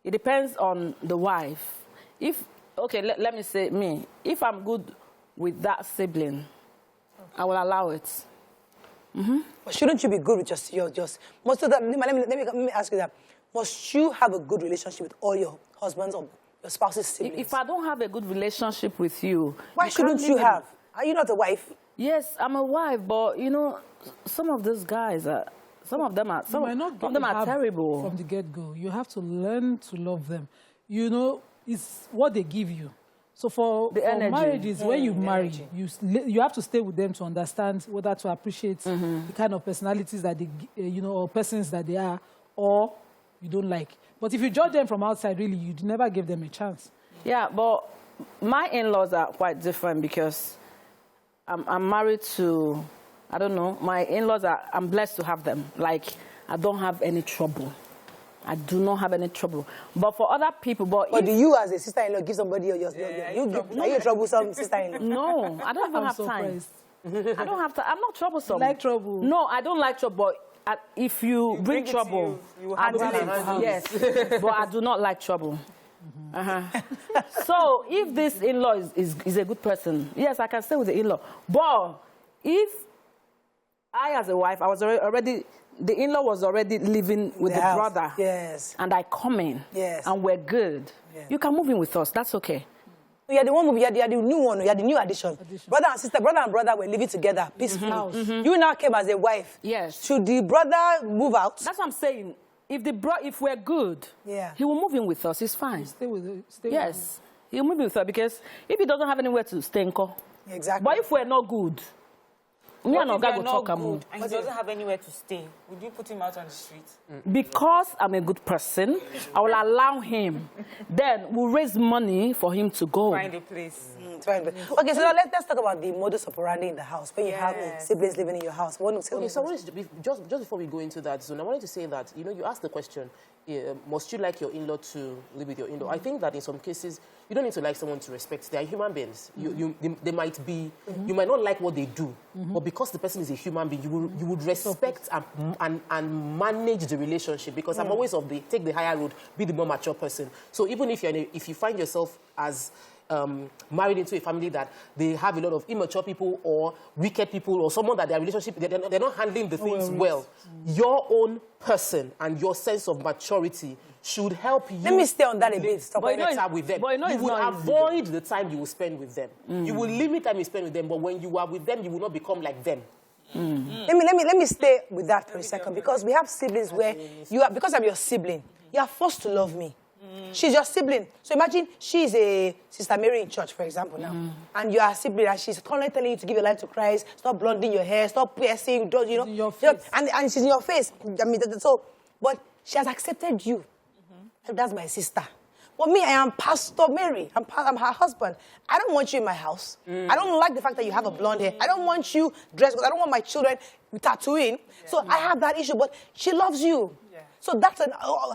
it depends on the wife. Let me say me. If I'm good with that sibling, I will allow it. But shouldn't you be good with just most of that? Let me ask you that. Must you have a good relationship with all your husbands or your spouse's siblings? If I don't have a good relationship with you, why shouldn't you have? Are you not a wife? Yes, I'm a wife, but you know, some of these guys some of them are terrible. From the get-go, you have to learn to love them. You know, it's what they give you. So for marriages, when you marry, you have to stay with them to understand whether to appreciate the kind of personalities that they, or persons that they are, or you don't like. But if you judge them from outside, really, you never give them a chance. Yeah, but my in-laws are quite different because I'm married to, I don't know, my in-laws I'm blessed to have them. Like, I don't have any trouble. I do not have any trouble. But for other people, but do you as a sister-in-law give somebody are you a troublesome sister-in-law? No, I don't even have time. I don't have time. I'm not troublesome. You like trouble? No, I don't like trouble. But if you bring trouble, you handle it. Yes, but I do not like trouble. So if this in-law is a good person, yes, I can stay with the in-law. But if I, as a wife, I was already, the in-law was already living with the brother. Yes. And I come in. Yes. And we're good. Yeah. You can move in with us. That's okay. You are the one, you are the new one, you are the new addition. Brother and sister, brother and brother were living together peacefully. You now came as a wife. Yes. Should the brother move out? That's what I'm saying. If we're good, he will move in with us. It's fine. Stay with yes. He'll move in with us because if he doesn't have anywhere to stay, exactly. But if we're not good, me and Oga go talk and he doesn't have anywhere to stay, would you put him out on the street? Because I'm a good person, I will allow him. Then we'll raise money for him to go. Find a place. Okay, so now let's talk about the modus operandi in the house. When you have siblings living in your house. Okay, so just before we go into that zone, I wanted to say that, you asked the question, must you like your in-law to live with your in-law? I think that in some cases, you don't need to like someone to respect. They are human beings. They might be, you might not like what they do, but because the person is a human being, you would respect and manage the relationship, because I'm always of the take the higher road, be the more mature person. So even if you find yourself as married into a family that they have a lot of immature people or wicked people or someone that their relationship, they're not handling the things well, your own person and your sense of maturity should help you. Let me stay on that a bit. Stop better with them. You will avoid the time you will spend with them. You will limit time you spend with them, but when you are with them, you will not become like them. Let me stay with that for a second, because we have siblings where because I'm your sibling, you are forced to love me. She's your sibling. So imagine she's a Sister Mary in church, for example, now. And you are a sibling, and she's constantly telling you to give your life to Christ, stop blonding your hair, stop piercing, your face. And she's in your face. But she has accepted you. And that's my sister. But me, I am Pastor Mary. I'm her husband. I don't want you in my house. I don't like the fact that you have a blonde hair. I don't want you dressed, because I don't want my children tattooing. So I have that issue, but she loves you. So that's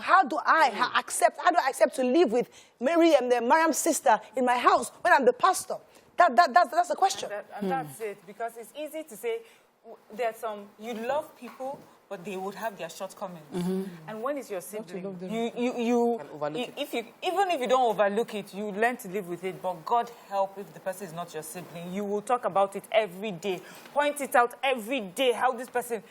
how do I accept to live with Mary and Mariam's sister in my house when I'm the pastor? That's the question. And that's it, because it's easy to say there's you love people, but they would have their shortcomings. And when it's your sibling, even if you don't overlook it, you learn to live with it. But God help if the person is not your sibling. You will talk about it every day, point it out every day. How the person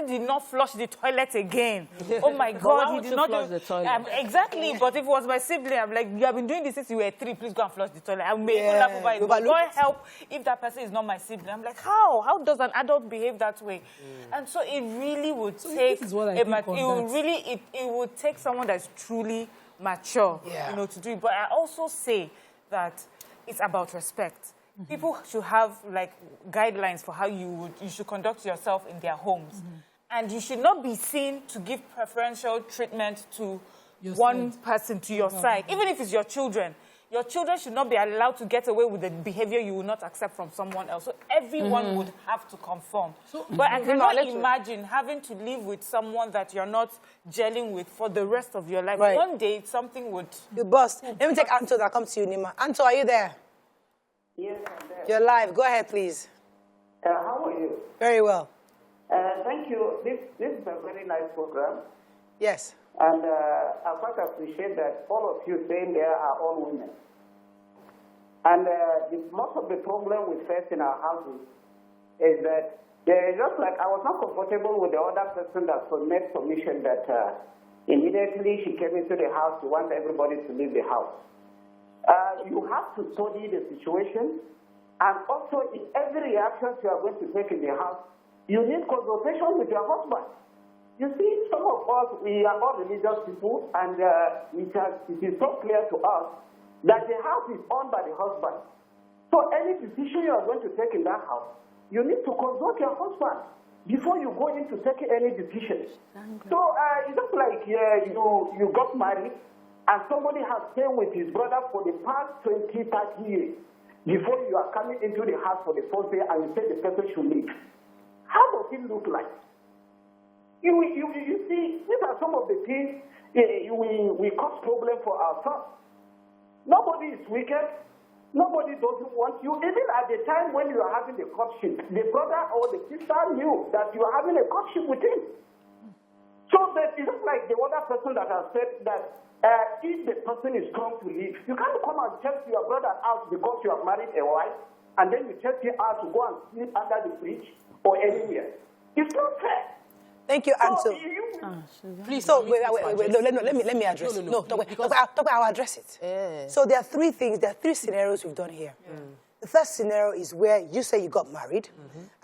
did not flush the toilet again. Oh my God, he did not flush the toilet. Exactly. But if it was my sibling, I'm like, you have been doing this since you were 3. Please go and flush the toilet. I may even laugh over it. But God help if that person is not my sibling. I'm like, how? How does an adult behave that way? And so it really would take it would take someone that's truly mature, to do it. But I also say that it's about respect. People should have guidelines for how you should conduct yourself in their homes, and you should not be seen to give preferential treatment to one person, to your side, even if it's your children. Your children should not be allowed to get away with the behavior you will not accept from someone else. So everyone would have to conform. But I cannot imagine having to live with someone that you're not gelling with for the rest of your life. Right. One day, something would... You bust. Let me take Anto that comes to you, Nima. Anto, are you there? Yes, I'm there. You're live. Go ahead, please. How are you? Very well. Thank you. This is a very nice program. Yes. And I quite appreciate that all of you saying there are all women. And most of the problem we face in our houses is that they're just like, I was not comfortable with the other person that made submission that immediately she came into the house, she wants everybody to leave the house. You have to study the situation, and also in every reaction you are going to take in the house, you need consultation with your husband. You see, some of us, we are all religious people, and it is so clear to us that the house is owned by the husband. So any decision you are going to take in that house, you need to consult your husband before you go into taking any decisions. So it's just like you got married, and somebody has stayed with his brother for the past 20, 30 years before you are coming into the house for the first day and you say the person should leave. How does it look like? You see, these are some of the things we cause problem for ourselves. Nobody is wicked. Nobody doesn't want you. Even at the time when you are having the courtship, the brother or the sister knew that you are having a courtship with him. So that it's not like the other person that has said that if the person is strong to leave, you can't come and test your brother out because you have married a wife, and then you test him out to go and sleep under the bridge or anywhere. It's not fair. Thank you, Anto. Please. So, wait, no, let me address it. No, I'll address it. Yeah. So there are three things, there are three scenarios we've done here. The first scenario is where you say you got married,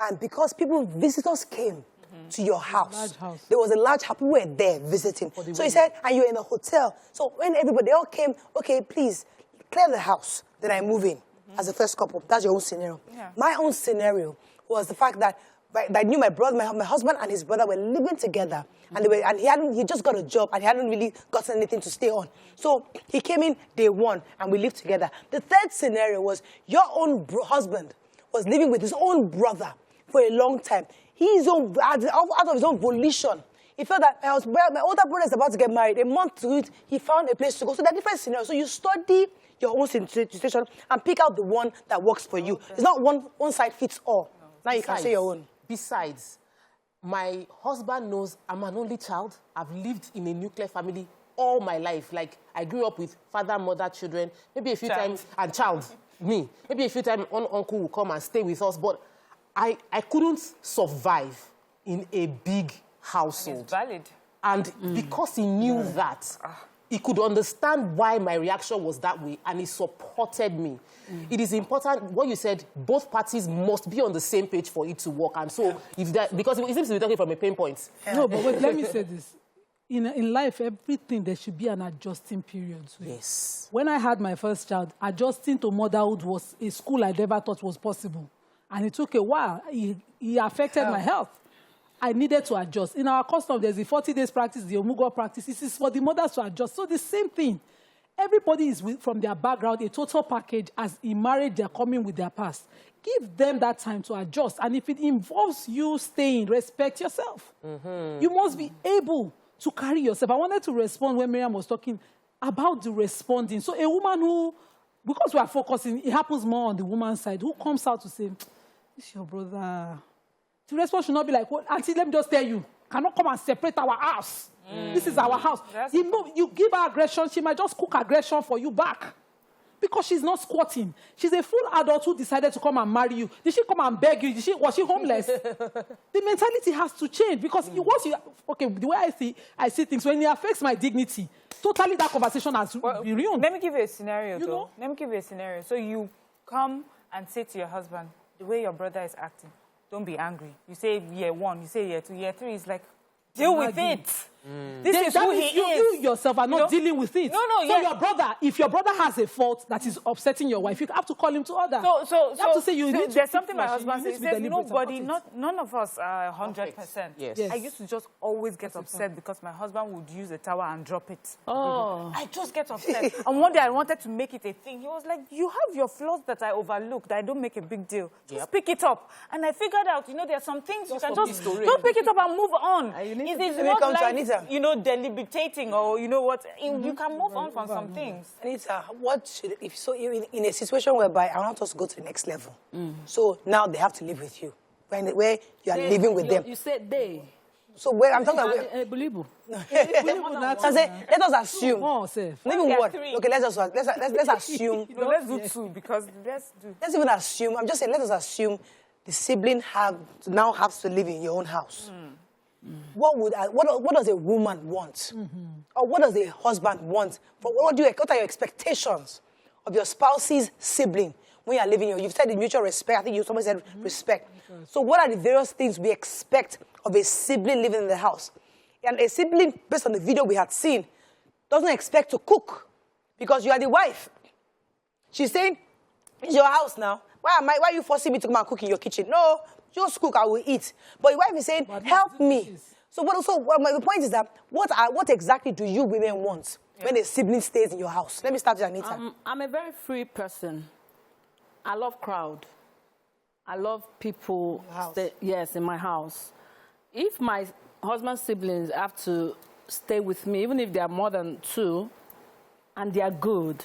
and because visitors came to your house, there was a large house, people were there visiting. So he said, and you're in a hotel. So when they all came, okay, please, clear the house, then I move in as a first couple. That's your own scenario. Yeah. My own scenario was the fact that I knew my brother, my husband and his brother were living together, and he just got a job, and he hadn't really gotten anything to stay on. So he came in day one, and we lived together. The third scenario was your own husband was living with his own brother for a long time. Out of his own volition, he felt that my older brother is about to get married. A month to it, he found a place to go. So there are different scenarios. So you study your own situation and pick out the one that works for you. It's not one size fits all. No. Now you can say your own. Besides, my husband knows I'm an only child. I've lived in a nuclear family all my life. Like, I grew up with father, mother, children, maybe a few times, and me. Maybe a few times one uncle will come and stay with us, but I couldn't survive in a big household. It's valid. And because he knew that, he could understand why my reaction was that way, and he supported me. It is important, what you said, both parties must be on the same page for it to work. And so, because it seems to be talking from a pain point. No, but wait, let me say this. In life, everything, there should be an adjusting period. Yes. When I had my first child, adjusting to motherhood was a school I never thought was possible. And it took a while. It affected my health. I needed to adjust. In our custom, there's the 40 days practice, the Omugo practice. This is for the mothers to adjust. So the same thing. Everybody is from their background, a total package. As in marriage, they're coming with their past. Give them that time to adjust. And if it involves you staying, respect yourself. You must be able to carry yourself. I wanted to respond when Miriam was talking about the responding. So a woman who, because we are focusing, it happens more on the woman's side, who comes out to say, this is your brother. The response should not be like, well, Auntie, let me just tell you, cannot come and separate our house. This is our house. You give her aggression, she might just cook aggression for you back. Because she's not squatting. She's a full adult who decided to come and marry you. Did she come and beg you? Was she homeless? The mentality has to change. Because the way I see things, when it affects my dignity, totally that conversation has been ruined. Let me give you a scenario, though. Let me give you a scenario. So you come and say to your husband, the way your brother is acting, don't be angry. You say year 1, you say year 2, year 3 is like, deal with it. This is who he is. You yourself are not dealing with it. No, so your brother, if your brother has a fault that is upsetting your wife, you have to call him to order. So you have to say there's something my husband says. He says none of us are 100%. Yes. I used to just always get upset because my husband would use a towel and drop it. I just get upset. And one day I wanted to make it a thing. He was like, you have your flaws that I overlooked. I don't make a big deal. Just pick it up. And I figured out, there are some things you can just don't pick it up and move on. It is not like, deliberating or what, you can move on from some things. Anita, in a situation whereby I want us to go to the next level, so now they have to live with you, where you are living with them. You said they. So where I'm talking about, believable. Let us assume. Maybe what? Okay, let's assume. Let's do 2 because Let's even assume. I'm just saying, let us assume the sibling now has to live in your own house. What does a woman want? Or what does a husband want? What are your expectations of your spouse's sibling when you are living here? You've said the mutual respect. I think somebody said respect. So what are the various things we expect of a sibling living in the house? And a sibling, based on the video we had seen, doesn't expect to cook because you are the wife. She's saying, it's your house now. Why are you forcing me to come and cook in your kitchen? No. Just cook, I will eat. But your wife is saying, help me. So my point is that, what exactly do you women want when a sibling stays in your house? Let me start with Anita. I'm a very free person. I love crowd. I love people. Yes, in my house. If my husband's siblings have to stay with me, even if they are more than 2, and they are good,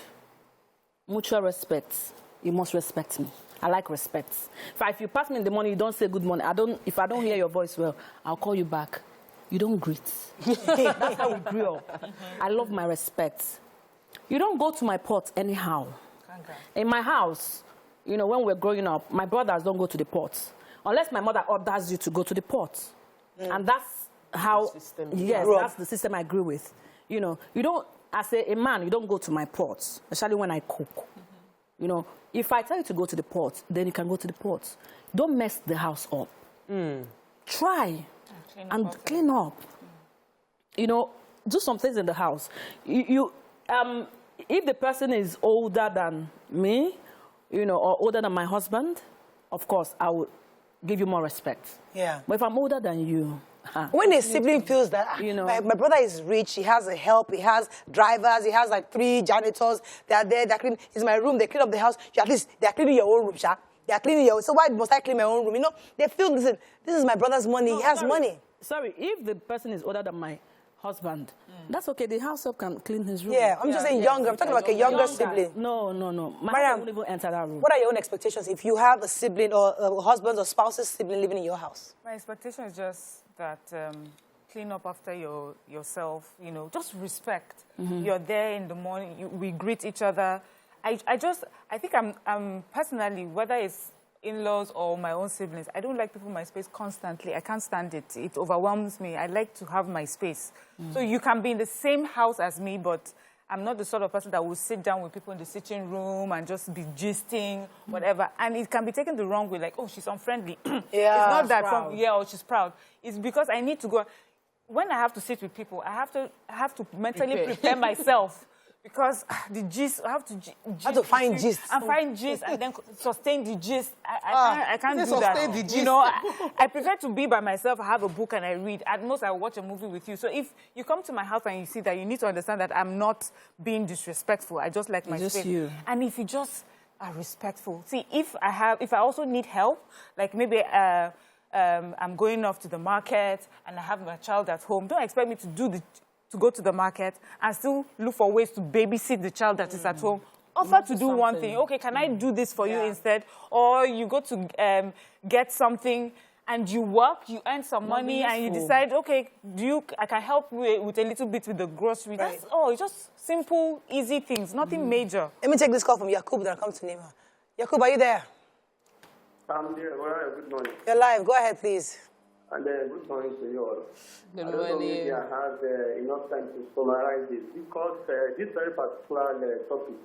mutual respect, you must respect me. I like respect. If you pass me in the morning, you don't say good morning. If I don't hear your voice well, I'll call you back. You don't greet. That's how we grew up. I love my respect. You don't go to my pot anyhow. In my house, when we're growing up, my brothers don't go to the pot. Unless my mother orders you to go to the pot. And that's how, yes, Grew that's the system I grew with. You know, you don't, as a man, you don't go to my pot, especially when I cook. You know, if I tell you to go to the pot, then you can go to the pot. Don't mess the house up. Try and clean up. You know, do some things in the house. If the person is older than me, you know, or older than my husband, of course, I would give you more respect. Yeah. But if I'm older than you... When a sibling feels that, you know, my brother is rich, he has a help, he has drivers, he has like 3 janitors, they are there, they're cleaning, it's my room, they clean up the house, at least they're cleaning your own room, Sha. They're cleaning your, so why must I clean my own room? You know, they feel, listen, this is my brother's money, he has money. Sorry, if the person is older than my husband, that's okay, the house help can clean his room. Yeah, I'm just saying younger, I'm talking about a younger sibling. No. My husband won't even enter that room. What are your own expectations if you have a sibling or a husband or spouse's sibling living in your house? My expectation is just that clean up after yourself, you know, just respect. You're there in the morning, we greet each other. I think I'm personally, whether it's in-laws or my own siblings, I don't like people in my space constantly. I can't stand it. It overwhelms me. I like to have my space. So you can be in the same house as me, but I'm not the sort of person that will sit down with people in the sitting room and just be gisting, whatever. And it can be taken the wrong way, like, oh, she's unfriendly. Yeah, it's not that, proud. or she's proud. It's because I need to go. When I have to sit with people, I have to mentally prepare myself. Because the gist, I have to find gist. And find gist and then sustain the gist. I can't do that. Sustain the gist. You know, I prefer to be by myself. I have a book and I read. At most, I watch a movie with you. So if you come to my house and you see that, you need to understand that I'm not being disrespectful. I just like my space. You. And if you just are respectful. See, if I also need help, like maybe I'm going off to the market and I have my child at home, don't expect me to go to the market and still look for ways to babysit the child that is at home. Offer to do one thing. Okay, can I do this for you instead? Or you go to get something and you work, you earn some money, and you decide, okay, I can help you with a little bit with the grocery. Right. That's all. It's just simple, easy things, nothing major. Let me take this call from Yakub, then I'll come to Nima. Yakub, are you there? I'm there. Well, good morning. You're live. Go ahead, please. And good morning to you all. Good I don't know morning. if I have enough time to summarize this, because this very particular topic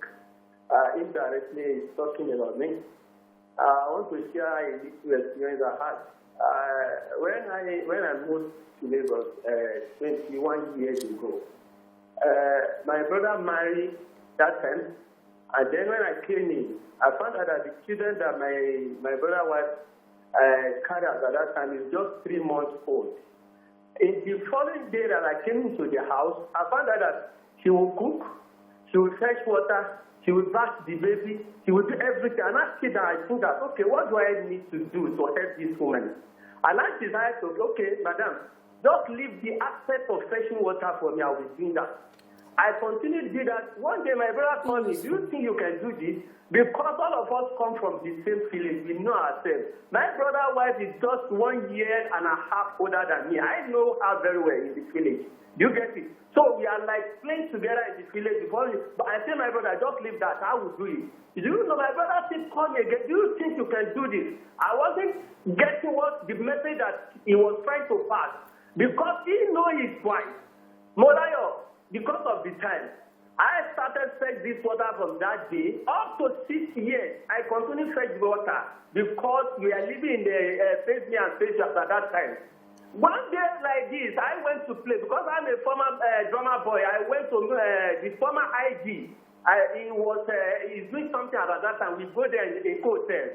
indirectly is talking about me. I want to share a little experience I had. When I moved to Lagos 21 years ago, my brother married that time, and then when I came in, I found out that the children that my brother was carried out at that time is just 3 months old. In the following day that I came into the house, I found out that she would cook, she would fetch water, she would bath the baby, she would do everything. And I think that, okay, what do I need to do to help this woman? And I decided, okay, madam, just leave the aspect of fetching water for me, I will do that. I continued to do that. One day my brother told me, do you think you can do this? Because all of us come from the same village, we know ourselves. My brother's wife is just 1.5 years older than me. I know her very well in the village. Do you get it? So we are like playing together in the village before me. But I tell my brother, just leave that, I will do it. Do you know, my brother still called me again, do you think you can do this? I wasn't getting what the message that he was trying to pass. Because he knows his wife. Molayo, because of the time, I started fetch this water from that day. Up to 6 years, I continue fetch water because we are living in the face me and face at that time. One day like this, I went to play because I'm a former drummer boy. I went to the former IG. He's doing something at that time. We go there in a hotel.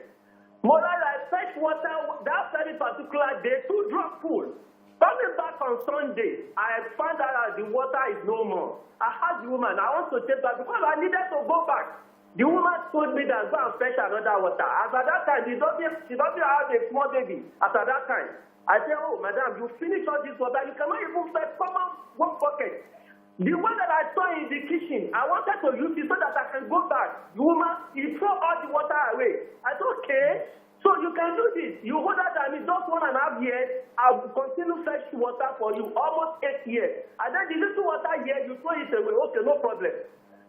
Mother, I fetch water that very particular day, 2 drop full. Coming back on Sunday, I found out that the water is no more. I asked the woman, I want to take that because I needed to go back. The woman told me that go and fetch another water. As at that time, she doesn't have a small baby. As at that time, I said, oh, madam, you finish all this water. You cannot even fetch common 1 bucket. The one that I saw in the kitchen, I wanted to use it so that I can go back. The woman, he threw all the water away. I said, okay. So you can do this. You hold that at me just 1.5 years. I will continue fetch water for you almost 8 years. And then the little water here, you throw it away. Okay, no problem.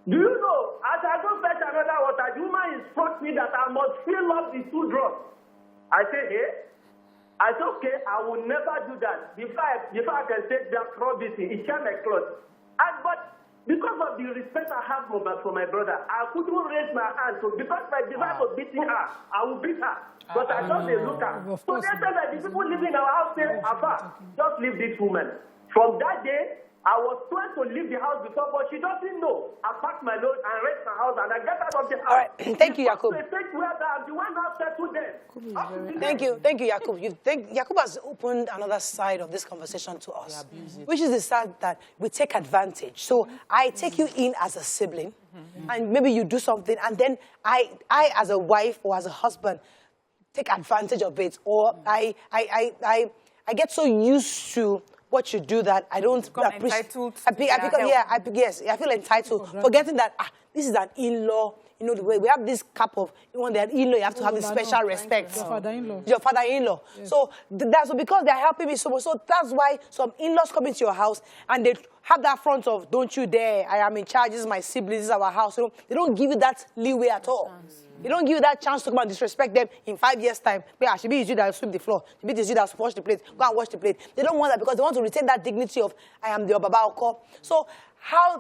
Do you know, as I go fetch another water, the woman instructs me that I must fill up the 2 drops. I say, hey, I said, okay, I will never do that. Before I can say that rubbish, it can't my clothes. But because of the respect I have for my brother, I couldn't raise my hand. So because my desire was beating her, I will beat her. But I thought they look at. So they said that the people living in our house say, Afa, just leave this woman. From that day, I was trying to leave the house before, but she doesn't know. I packed my load and raised my house, and I get out of the house. All right, thank you, Yakub. Thank you, Yakub. Yakub has opened another side of this conversation to us, which is the side that we take advantage. So I take you in as a sibling, and maybe you do something, and then I as a wife or as a husband, take advantage of it, or I get so used to what you do that I don't appreciate. I feel entitled, forgetting that this is an in-law. You know, the way we have this cap of, when they're in-law, you have to have this special respect. Your father-in-law. Your father-in-law. Yes. So that's because they're helping me so much. So that's why some in-laws come into your house and they have that front of, don't you dare, I am in charge, this is my siblings, this is our house. So they don't give you that leeway at all. They don't give you that chance to come and disrespect them in 5 years' time. It should be you that sweep the floor. It should be you that wash the plate. Go and wash the plate. They don't want that because they want to retain that dignity of, I am the Obaba Oko. So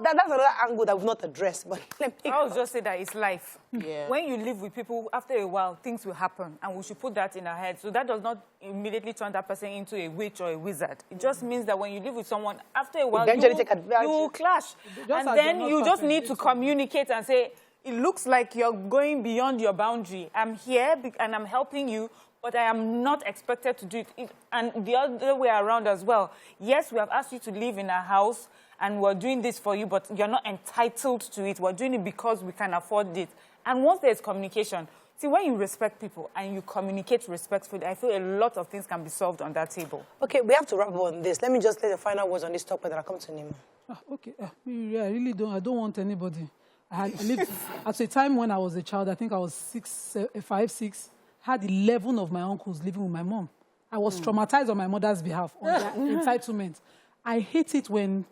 that's another angle that we've not addressed. But I will just say that it's life. Yeah. When you live with people, after a while, things will happen. And we should put that in our head. So that does not immediately turn that person into a witch or a wizard. It just means that when you live with someone, after a while, you clash. And then you just need to communicate and say, it looks like you're going beyond your boundary. I'm here and I'm helping you, but I am not expected to do it. And the other way around as well. Yes, we have asked you to live in our house, and we're doing this for you, but you're not entitled to it. We're doing it because we can afford it. And once there's communication, see, when you respect people and you communicate respectfully, I feel a lot of things can be solved on that table. Okay, we have to wrap up on this. Let me just lay the final words on this topic, and I'll come to Nima. Okay. Yeah, I really don't. I don't want anybody. I lived at a time when I was a child. I think I was 5, 6. Had 11 of my uncles living with my mom. I was traumatized on my mother's behalf on their entitlement. I hate it when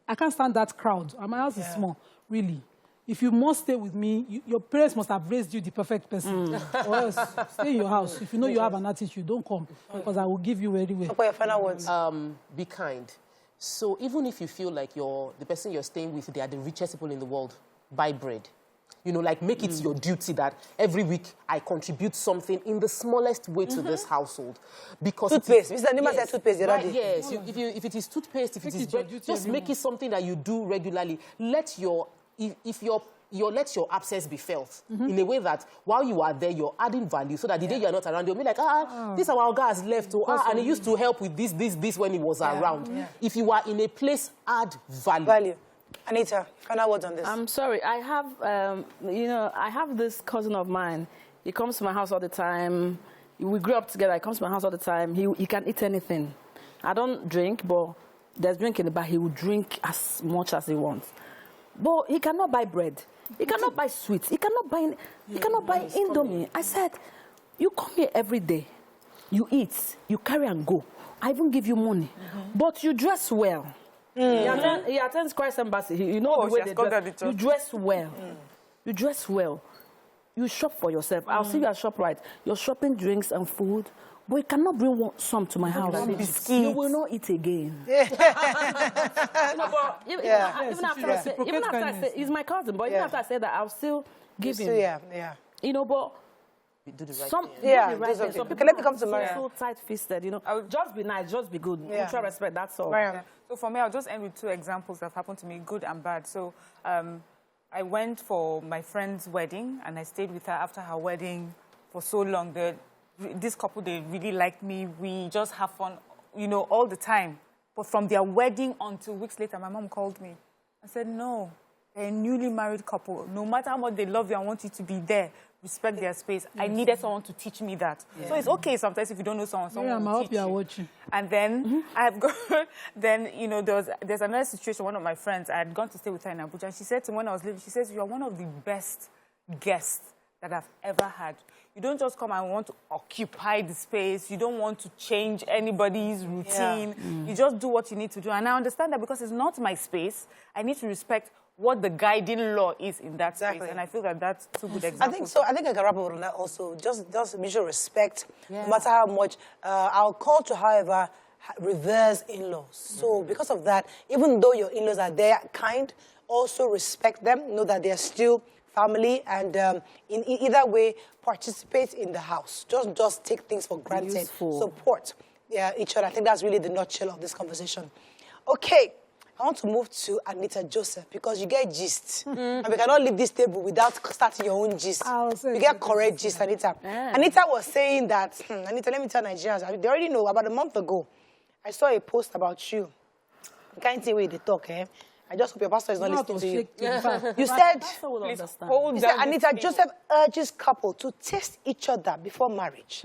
I can't stand that crowd. My house is small, really. If you must stay with me, your parents must have raised you the perfect person. Or else, stay in your house. If you know you have an attitude, don't come, because I will give you anyway. What your final words? Be kind. So even if you feel like the person you're staying with, they are the richest people in the world, buy bread. You know, like make it your duty that every week I contribute something in the smallest way to this household. Because toothpaste. Mr. Nima said toothpaste the other day. Yes, if it is toothpaste, if it is bread, just make it something that you do regularly. Let your absence be felt in a way that while you are there, you're adding value, so that the day you're not around, you'll be like, this our guy has left, and he used to help with this when he was around. Yeah. If you are in a place, add value. Anita, final words on this. I'm sorry. I have, I have this cousin of mine. He comes to my house all the time. We grew up together. He comes to my house all the time. He can eat anything. I don't drink, but there's drink in the bar. He will drink as much as he wants. But he cannot buy bread. He cannot buy sweets. He cannot buy Indomie. I said, you come here every day. You eat. You carry and go. I even give you money. But you dress well. He attends Christ Embassy. You know the way they dress. You dress well. You dress well. You shop for yourself. I'll see you at ShopRite. You're shopping drinks and food, but you cannot bring some to my house. You will not eat again. Even after I say, he's my cousin, but even after I say that, I'll still give him. You know, but do the right some people let me come to Mariam. So tight-fisted, you know. I would just be nice, just be good. Mutual respect, that's all. So for me, I'll just end with 2 examples that have happened to me, good and bad. So I went for my friend's wedding, and I stayed with her after her wedding for so long. This couple, they really liked me. We just have fun, you know, all the time. But from their wedding until weeks later, my mom called me and said, no, they're a newly married couple. No matter how much they love you and want you to be there, respect their space. I needed someone to teach me that. So it's okay sometimes if you don't know someone will teach you. Watching. And then I've got, you know, there's another situation. One of my friends, I had gone to stay with her in Abuja, and she said to me when I was leaving, she says, you're one of the best guests that I've ever had. You don't just come and want to occupy the space. You don't want to change anybody's routine. Yeah. You just do what you need to do. And I understand that because it's not my space, I need to respect what the guiding law is in that space. And I feel that that's two good examples. I think so. I think I can wrap up on that also. Just mutual respect, no matter how much. Our culture, however, reverse in-laws. So because of that, even though your in-laws are there, kind, also respect them, know that they're still family, and in either way, participate in the house. Just take things for granted. Support each other. I think that's really the nutshell of this conversation. Okay, I want to move to Anita Joseph, because you get gist. And we cannot leave this table without starting your own gist. You get correct gist, Anita. Anita was saying that, Anita, let me tell Nigerians, they already know, about a month ago, I saw a post about you. You can't see where they talk, eh? I just hope your pastor is not listening to you. You said, Anita Joseph urges couple to test each other before marriage.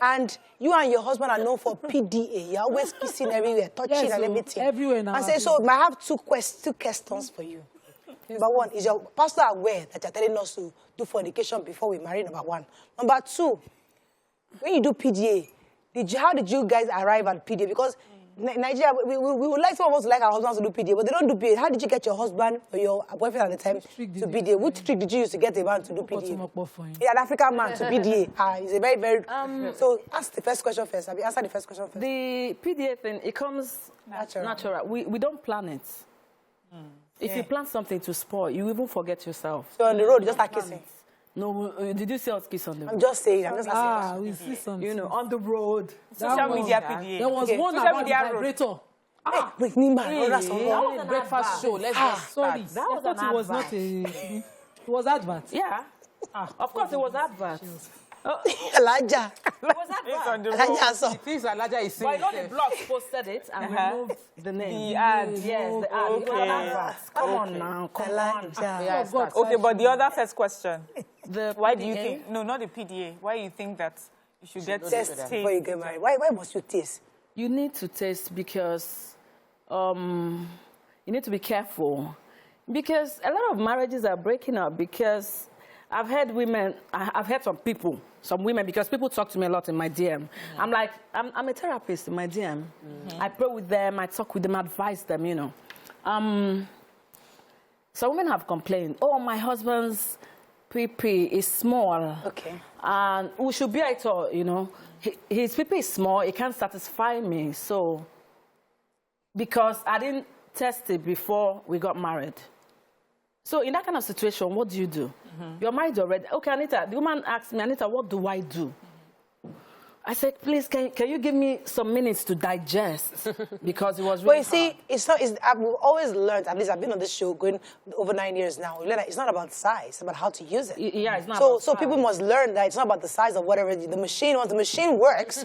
And you and your husband are known for PDA. You're always kissing everywhere, touching and everything. Everywhere now. And say, so I have two questions for you. Number one, is your pastor aware that you're telling us to do fornication before we marry? Number one. Number two, when you do PDA, how did you guys arrive at PDA? Because Nigeria, we would like some of us to like our husbands to do PDA, but they don't do PDA. How did you get your husband or your boyfriend at the time to PDA? Which trick did you use to get a man to do PDA? Yeah, an African man to PDA. He's a very, very... so ask the first question first. Answer the first question first. The PDA thing, it comes natural. We don't plan it. If you plan something to spoil, you even forget yourself. So on the road, you just start kissing. No, did you see us kiss on the road? I'm just saying, I'm just asking. We see something. You know, on the road. Social media PDA. There was one about the vibrator. Breakfast show. Let's go. Sorry, that was an advert. It was not a... It was advert. Yeah. Of course, it was advert. Elijah. It was advert. Elijah. Elijah is saying. But I know the blog posted it and removed the name. The ad. Yes, the ad. It was an advert. Come on now. Come on. Okay, but the other first question. Why do you think... No, not the PDA. Why do you think that you should get test before you get married? Why must you taste? You need to taste because you need to be careful. Because a lot of marriages are breaking up because I've heard some women, because people talk to me a lot in my DM. I'm like, I'm a therapist in my DM. I pray with them, I talk with them, advise them, you know. Some women have complained, oh, my husband's PP is small. Okay. And we should be at all, you know. His PP is small, it can't satisfy me. So, because I didn't test it before we got married. So in that kind of situation, what do you do? You're married already. Okay, Anita, the woman asked me, Anita, what do I do? I said, please, can you give me some minutes to digest? Because it was really hard. I've always learned, at least I've been on this show going over 9 years now, it's not about size, it's about how to use it. Yeah, it's not about size. So people must learn that it's not about the size of whatever the machine, once the machine works,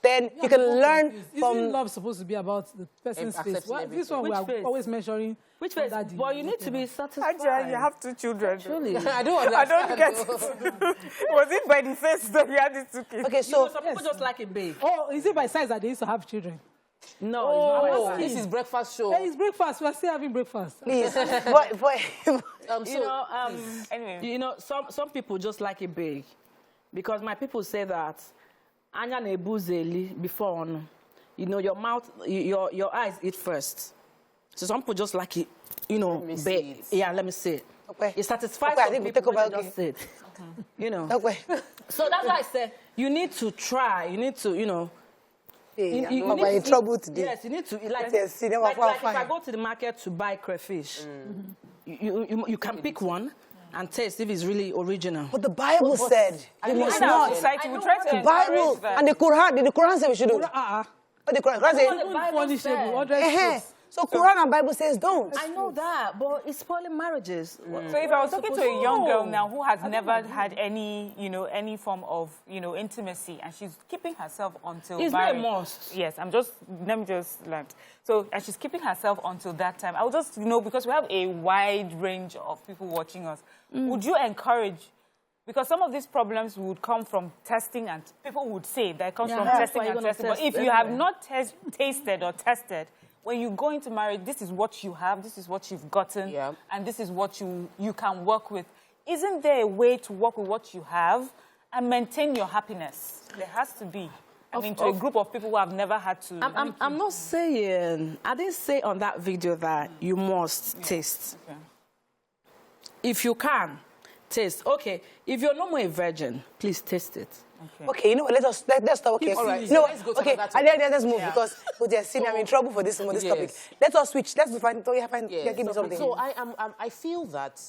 then you can learn from... Isn't love supposed to be about the person's face? This one we are always measuring... Which face? Well, you need to be satisfied. You have 2 children. Truly. I don't get it. Was it by the face that you had these 2 kids? Okay, so... some people just like it big. Oh, is it by size that they used to have children? No, this is breakfast show. Hey, it's breakfast. We are still having breakfast. Please. Anyway. You know, some people just like it big. Because my people say that, Anya nebuzeli before, you know, your mouth, your eyes eat first. So some people just like it, you know, big. Yeah, let me see it. Okay. It satisfies I think we take over. Just sit. You know. Okay. So that's why I said you need to try. You need to, you know. You in trouble today. Yes, you need to. Like if I go to the market to buy crayfish, you can pick one and taste if it's really original. But the Bible said you must not. The Bible and the Quran said we should do. But the Quran said. So Quran and Bible says don't. I know that, but it's spoiling marriages. So if I was talking to a young girl now who has never had any, any form of, intimacy, and she's keeping herself until it's marriage. It's a must. Yes, let me just learn. So, and she's keeping herself until that time. I would just, because we have a wide range of people watching us, would you encourage? Because some of these problems would come from testing, and people would say that it comes from testing and testing. But if you have not tasted or tested, when you go into marriage, this is what you have, this is what you've gotten, and this is what you can work with. isn't there a way to work with what you have and maintain your happiness? There has to be. I mean, to a group of people who have never had to... I'm not saying... I didn't say on that video that you must taste. Okay. If you can, taste. Okay, if you're no more a virgin, please taste it. Okay, you know what, let's stop. Okay, all right, you know, let's go to okay, let's move because I'm in trouble for this topic. Let us switch. Let's find. Give me something. So I feel that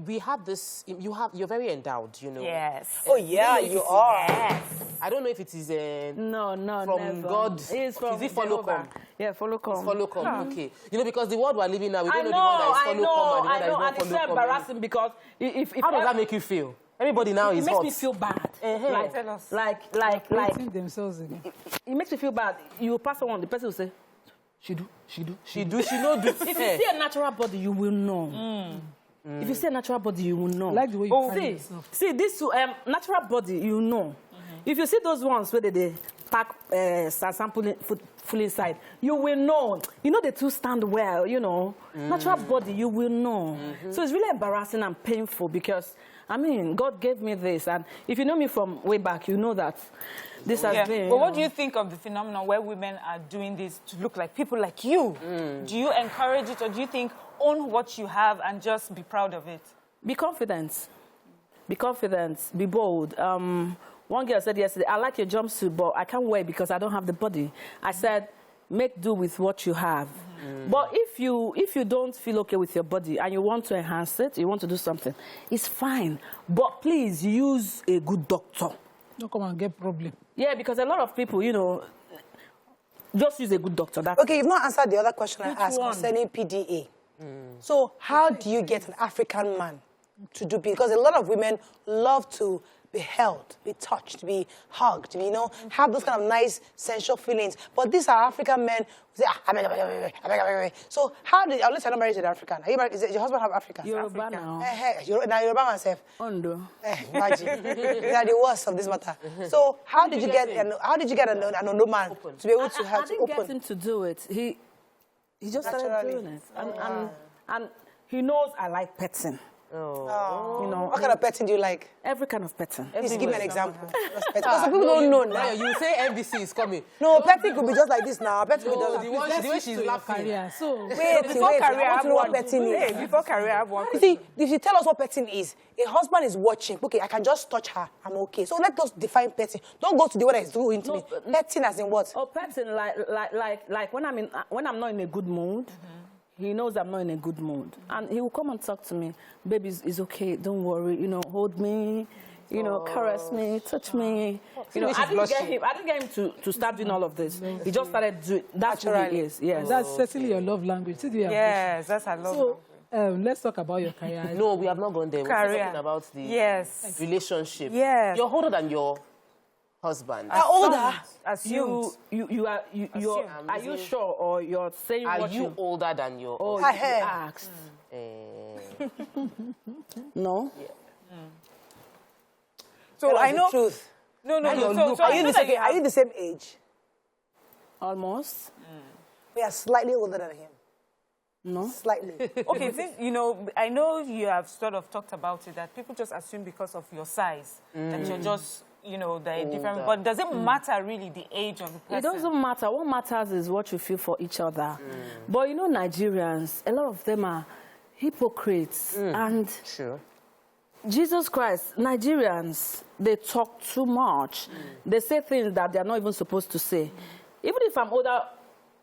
we have this. You're very endowed, you know. Yes. Oh yeah, you are. Yes. I don't know if it is no from never. God. It's from is it follow come? Yeah, follow come. It's follow come. Okay. You know, because the world we're living now, we don't know the I one that is follow come and the one that is not and it's so embarrassing because if how does that make you feel? Everybody now is hot. It makes me feel bad. Like themselves again. It makes me feel bad. You pass someone, the person will say, she do. If you see a natural body, you will know. If you see a natural body, you will know. I like the way you carry yourself. See this natural body, you know. If you see those ones where they pack sample full inside, you will know. You know the two stand well, you know. Natural body, you will know. So it's really embarrassing and painful because, I mean, God gave me this. And if you know me from way back, you know that this has been... But what do you think of the phenomenon where women are doing this to look like people like you? Do you encourage it or do you think own what you have and just be proud of it? Be confident. Be confident. Be bold. One girl said yesterday, I like your jumpsuit, but I can't wear it because I don't have the body. I said, make do with what you have. But if you don't feel okay with your body and you want to enhance it, you want to do something, it's fine. But please use a good doctor. Don't come and get problem. Yeah, because a lot of people, you know, just use a good doctor. Okay, you've not answered the other question I asked concerning PDA. So how do you get an African man to do? Because a lot of women love to be held, be touched, be hugged, you know, have those kind of nice sensual feelings. But these are African men who say, so how did, unless you're not married to an African, are you married, is your husband have African? Yoruba now. Now Yoruba myself. Ondo. Imagine. You are the worst of this matter. So how did you get an Ondo man to be able to have to open? I didn't get him to do it. He just started doing it. And he knows I like petting. Oh. You know, what kind of petting do you like? Every kind of petting. Please give me an example. Because some people don't know now. You say NBC is coming. No, petting could be just like this now. Petting could be just the way she's laughing. So wait, before career, I want to know what petting is. Before career, I have one. You see, if you tell us what petting is, a husband is watching. Okay, I can just touch her. I'm okay. So let us define petting. Don't go to the one that is too intimate. Petting as in what? Oh, petting like when I'm not in a good mood. He knows I'm not in a good mood. And he will come and talk to me. Baby, it's okay. Don't worry. You know, hold me. You know, caress me, touch me. You know, I didn't get him to start doing all of this. He just started doing. That's who he is. Yes. That's certainly your love language. Yes, that's our love language. Let's talk about your career. No, we have not gone there. We're talking about the relationship. Yes. You're older than your husband. Older? Assumed. Are you sure or you're saying are what you older than your husband? You asked. No? Yeah. So I know the truth. No. So are you the same age? Almost. We are slightly older than him. No. Slightly. Okay, since, you know, I know you have sort of talked about it, that people just assume because of your size that you're just, you know, they're different. But does it matter really the age of the person? It doesn't matter. What matters is what you feel for each other. But you know, Nigerians, a lot of them are hypocrites. And Jesus Christ, Nigerians, they talk too much. They say things that they're not even supposed to say. Even if I'm older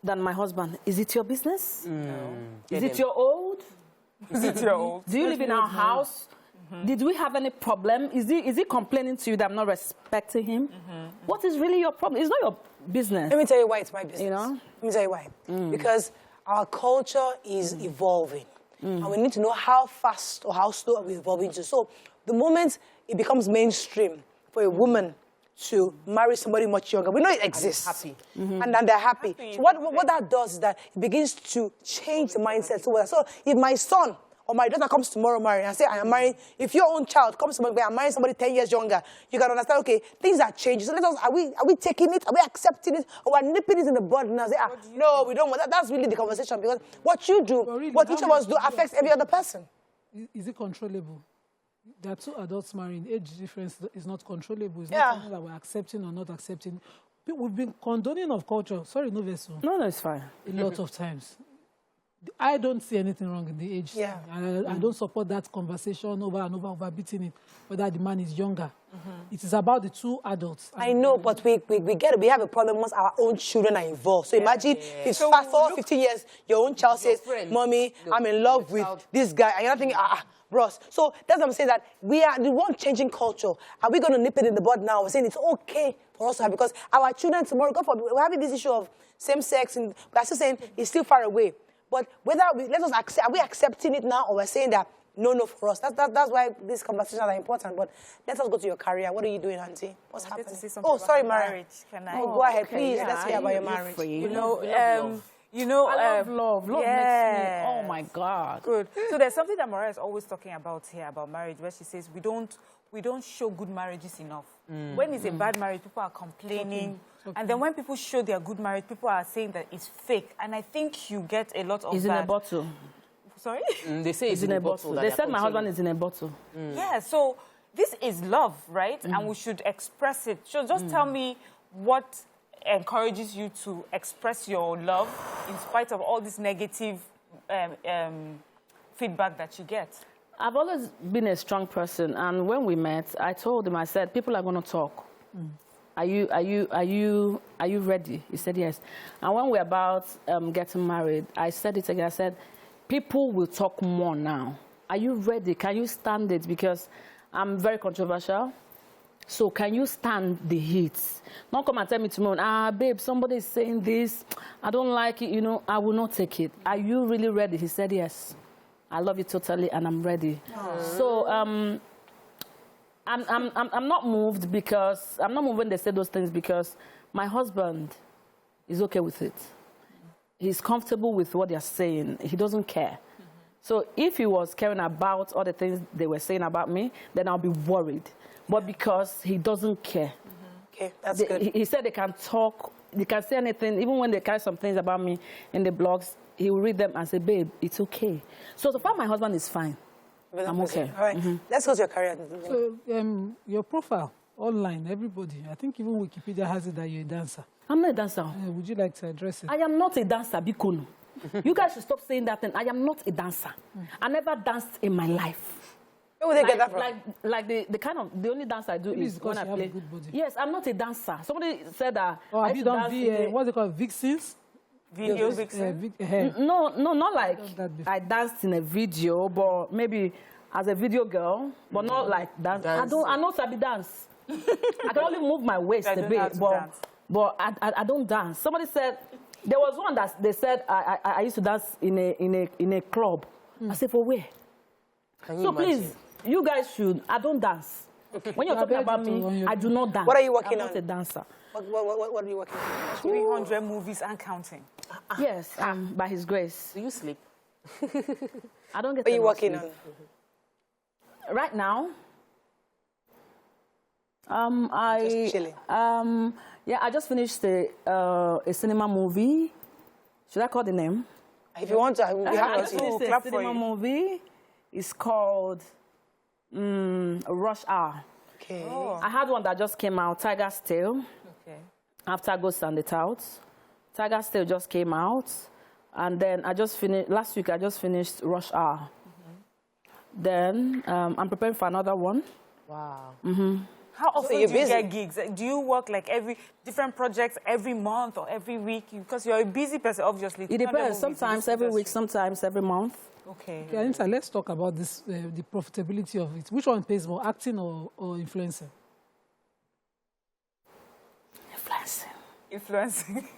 than my husband, is it your business? No. Is it your old? Is it your old? Do you live in our house? Did we have any problem? Is he complaining to you that I'm not respecting him? What is really your problem? It's not your business. Let me tell you why it's my business. You know? Let me tell you why. Because our culture is evolving. And we need to know how fast or how slow are we evolving to. So the moment it becomes mainstream for a woman to marry somebody much younger, we know it exists. And then they're happy. So what that does is that it begins to change the mindset. So if my son or my daughter comes tomorrow marrying and say, I am marrying, if your own child comes tomorrow, I'm marrying somebody 10 years younger, you can understand, okay, things are changing. So are we taking it? Are we accepting it? Or we're nipping it in the bud and say, no, we don't want that. That's really the conversation, because what you do, what each of us do affects every other person. is it controllable? There are two adults marrying. Age difference is not controllable. It's Yeah. not something that we're accepting or not accepting. We've been condoning of culture. Sorry, no vessel. No, it's fine. A lot of times. I don't see anything wrong in the age. Yeah. I don't support that conversation over and over beating it, whether the man is younger. It is about the two adults. I know, but we have a problem once our own children are involved. So imagine if fast forward 15 years, your own child says, "Mommy, I'm in love with this guy," and you're not thinking, bros. So that's what I'm saying, that we are the one changing culture. Are we going to nip it in the bud now? We're saying it's okay for us to have, because our children tomorrow, God forbid, we're having this issue of same sex, and we're still saying it's still far away. But whether let us accept, are we accepting it now, or we're saying that no for us? That's why these conversations are important. But let us go to your career. What are you doing, Auntie? What's happening? Oh, sorry, marriage. Can I? Oh, go ahead, okay, please. yeah. Let's hear about your marriage. I love love. Love makes me, oh my God. Good. So there's something that Mariah is always talking about here about marriage, where she says we don't show good marriages enough. When it's a bad marriage, people are complaining. And then when people show their good marriage, people are saying that it's fake. And I think you get a lot of It's that. in a bottle. Sorry? They say it's in a bottle. They said my husband is in a bottle. Yeah, so this is love, right? And we should express it. So just tell me what encourages you to express your love in spite of all this negative feedback that you get. I've always been a strong person, and when we met, I told him, I said, people are going to talk. Are you ready? He said yes. And when we're about getting married, I said it again. I said, people will talk more now. Are you ready? Can you stand it? Because I'm very controversial. So can you stand the heat? Don't come and tell me tomorrow, babe, somebody is saying this. I don't like it. You know, I will not take it. Are you really ready? He said yes. I love you totally, and I'm ready. So I'm not moved because I'm not moved when they say those things, because my husband is okay with it. He's comfortable with what they're saying. He doesn't care. So if he was caring about all the things they were saying about me, then I'll be worried. But because he doesn't care. Okay, that's good. He said they can talk, they can say anything, even when they carry some things about me in the blogs, he will read them and say, babe, it's okay. So far, my husband is fine. I'm okay. All right, let's go to your career. So your profile online, everybody, I think even Wikipedia has it that you're a dancer. I'm not a dancer. Would you like to address it? I am not a dancer, Bikunu. You guys should stop saying that thing. I am not a dancer. I never danced in my life. Where would they get that from? Like the kind of, the only dance I do Maybe is when I play. a good body. Yes, I'm not a dancer. Somebody said that. Or have you done what's it called, vixens? Video vixen? No, not like I danced in a video, but maybe as a video girl, but not like dance. I know sabi dance. I can only move my waist a bit, but I don't dance. Somebody said, there was one that they said I used to dance in a club. I said, for where? So please, you guys should. I don't dance. Okay. When you're talking about me, I do not dance. What are you working on? I'm not a dancer. What are you working on? 300 movies and counting. Yes, by His grace. Do you sleep? I don't get. What are you working on? Right now, Just chilling. I just finished a cinema movie. Should I call the name? If you want to, we have I just finished a cinema movie. It's called Rush Hour. Okay. I had one that just came out, Tiger's Tale. Okay. After Ghosts and the Touts. Tiger's Tale just came out. And then last week I just finished Rush Hour. Then I'm preparing for another one. Wow. How often do you get gigs? Do you work like different projects every month or every week? Because you're a busy person, obviously. It depends. Sometimes every week, sometimes every month. Okay. Anita, let's talk about this, the profitability of it. Which one pays more, acting or influencing? Influencing.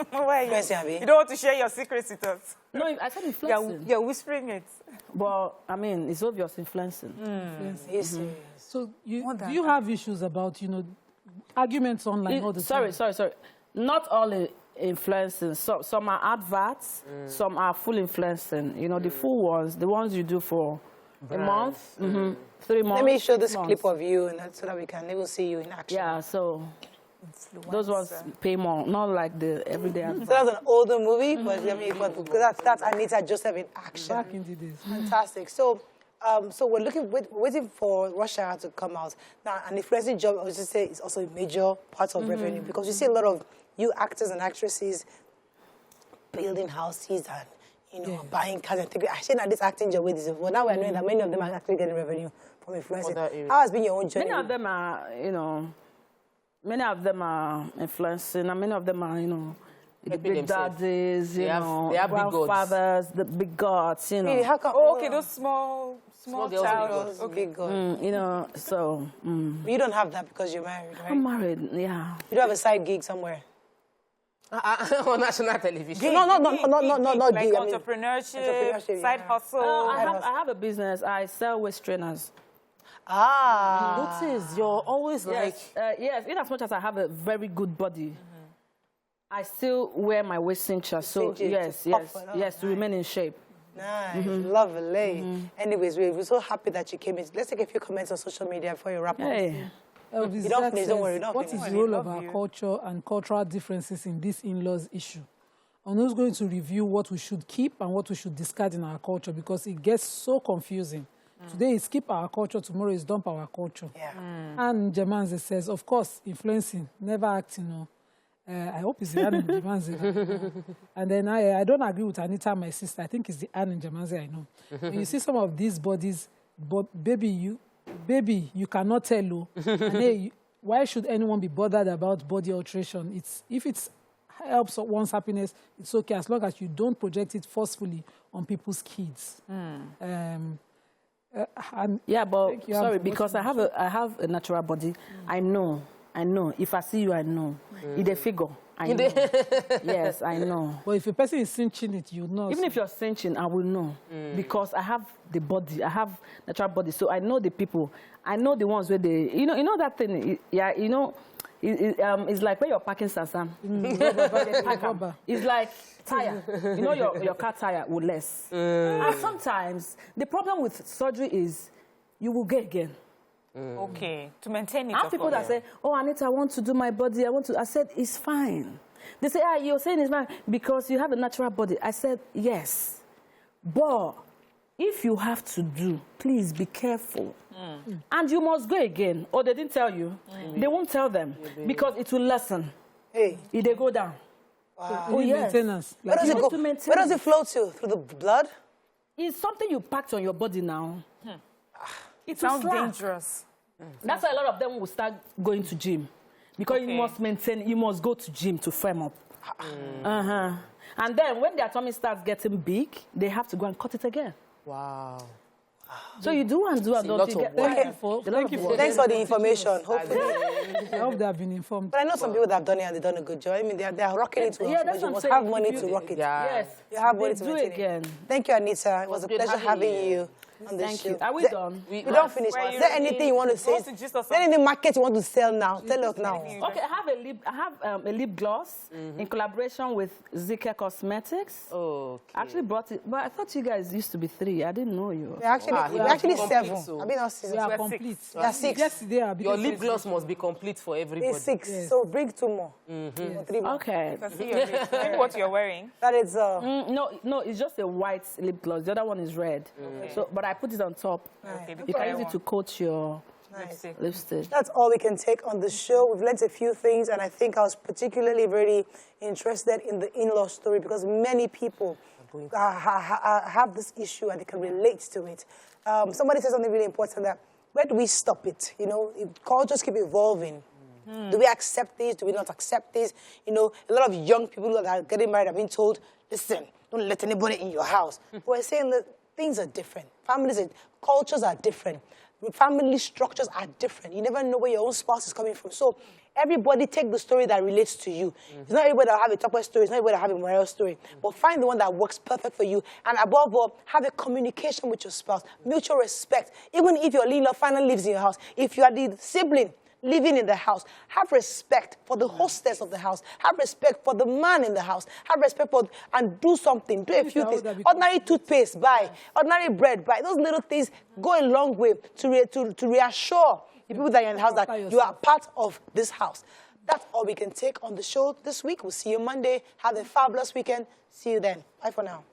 Why? Influencing, you don't want to share your secrets with us? No, I said influencing. You're whispering it. But, I mean, it's obvious influencing. So do you have issues about, arguments online all the time? Sorry. Not all influencing. Some are adverts, some are full influencing. The full ones, the ones you do for a month, 3 months. Let me show this clip of you so that we can even see you in action. Yeah, so those ones pay more, not like the everyday advert. So that's an older movie, but that's Anita Joseph in action. Back in the days. Fantastic. So So we're waiting for Russia to come out. Now, an influencing job, I would just say, is also a major part of revenue, because you see a lot of you actors and actresses building houses and, buying cars and things. I say that this acting job with this, but now we're knowing that many of them are actually getting revenue from influencing. How has been your own journey? Many of them are, many of them are influencing, and many of them are, the big daddies, they have grandfathers, the big gods, Really? How come? Oh, okay, those small girls. Okay, good. So. You don't have that because you're married, right? I'm married, yeah. You don't have a side gig somewhere? On national television. No, not like gig. Entrepreneurship, side hustle. I have a business. I sell waist trainers. Notice, you're always yes, in as much as I have a very good body, I still wear my waist cincher. So, yes, to remain in shape. Nice, lovely. Anyways, we're so happy that you came in. Let's take a few comments on social media before you wrap up. You don't finish, don't worry. What is the role of our culture and cultural differences in this in-laws issue? And who's going to review what we should keep and what we should discard in our culture, because it gets so confusing. Today is keep our culture, tomorrow is dump our culture. And Jemanze says, of course, influencing, never acting. I hope it's the Anne and Jemanze. And then I don't agree with Anita, my sister. I think it's the Anne and Jemanze I know. When you see some of these bodies, but baby, you cannot tell. And why should anyone be bothered about body alteration? If it helps one's happiness, it's okay, as long as you don't project it forcefully on people's kids. But sorry, because I have a natural body. I know. If I see you, I know. It's a figure. I know. Yes, I know. But if a person is cinching it, you know. Even if you're cinching, I will know. Because I have the body. I have natural body. So I know the people. I know the ones where they... You know that thing? Yeah, it's like where you're parking Sasan. It's like tire. Your car tire will less. And sometimes, the problem with surgery is you will get again. Okay, to maintain it. I have people that say, oh, Anita, I want to do my body. I said, it's fine. They say, you're saying it's fine because you have a natural body. I said, yes. But if you have to do, please be careful. And you must go again. Or they didn't tell you. They won't tell them because it will lessen. If they go down. Wow. Oh, yes. Maintenance. Where does it go? Where does it flow to? Through the blood? It's something you packed on your body now. It sounds dangerous. That's why a lot of them will start going to gym. Because you must maintain, you must go to gym to firm up. And then when their tummy starts getting big, they have to go and cut it again. Wow. So you do and do and don't. Thanks for the information. Hopefully. I hope they have been informed. But I know some people that have done it and they've done a good job. I mean, they are rocking it to us, but you must have money to rock it. Yes. You have money to maintain it. Thank you, Anita. It was a pleasure having you on the show. Thank you. Are we done? We don't finish. Is there anything you want to say? Is there any market you want to sell now? Tell us now. Okay, I have a lip gloss in collaboration with Zika Cosmetics. Okay. I actually brought it, but I thought you guys used to be 3. I didn't know you. We're actually 7. So. I've been out 6. We are complete. We are 6. Yesterday, your lip gloss must be complete for everybody. It's 6. Yes. So bring 2 more. 3 more. Okay. Maybe what you're wearing. That is no, it's just a white lip gloss. The other one is red. So, but I put it on top. Okay, you can use it to coat your lipstick. That's all we can take on the show. We've learned a few things, and I think I was particularly very interested in the in-law story because many people have this issue and they can relate to it. Somebody said something really important, that where do we stop it? Cultures keep evolving. Do we accept this? Do we not accept this? A lot of young people that are getting married are being told, listen, don't let anybody in your house. We're saying that things are different. Cultures are different. Family structures are different. You never know where your own spouse is coming from. So everybody take the story that relates to you. It's not everybody that have a Topper story. It's not everybody that have a Mariel story. But find the one that works perfect for you. And above all, have a communication with your spouse. Mutual respect. Even if your in-law finally lives in your house, if you are the sibling living in the house, have respect for the hostess of the house. Have respect for the man in the house. Have respect for, and do something. Do a few things. Ordinary toothpaste, buy. Ordinary bread, buy. Those little things go a long way to reassure the people that are in the house that you are part of this house. That's all we can take on the show this week. We'll see you Monday. Have a fabulous weekend. See you then. Bye for now.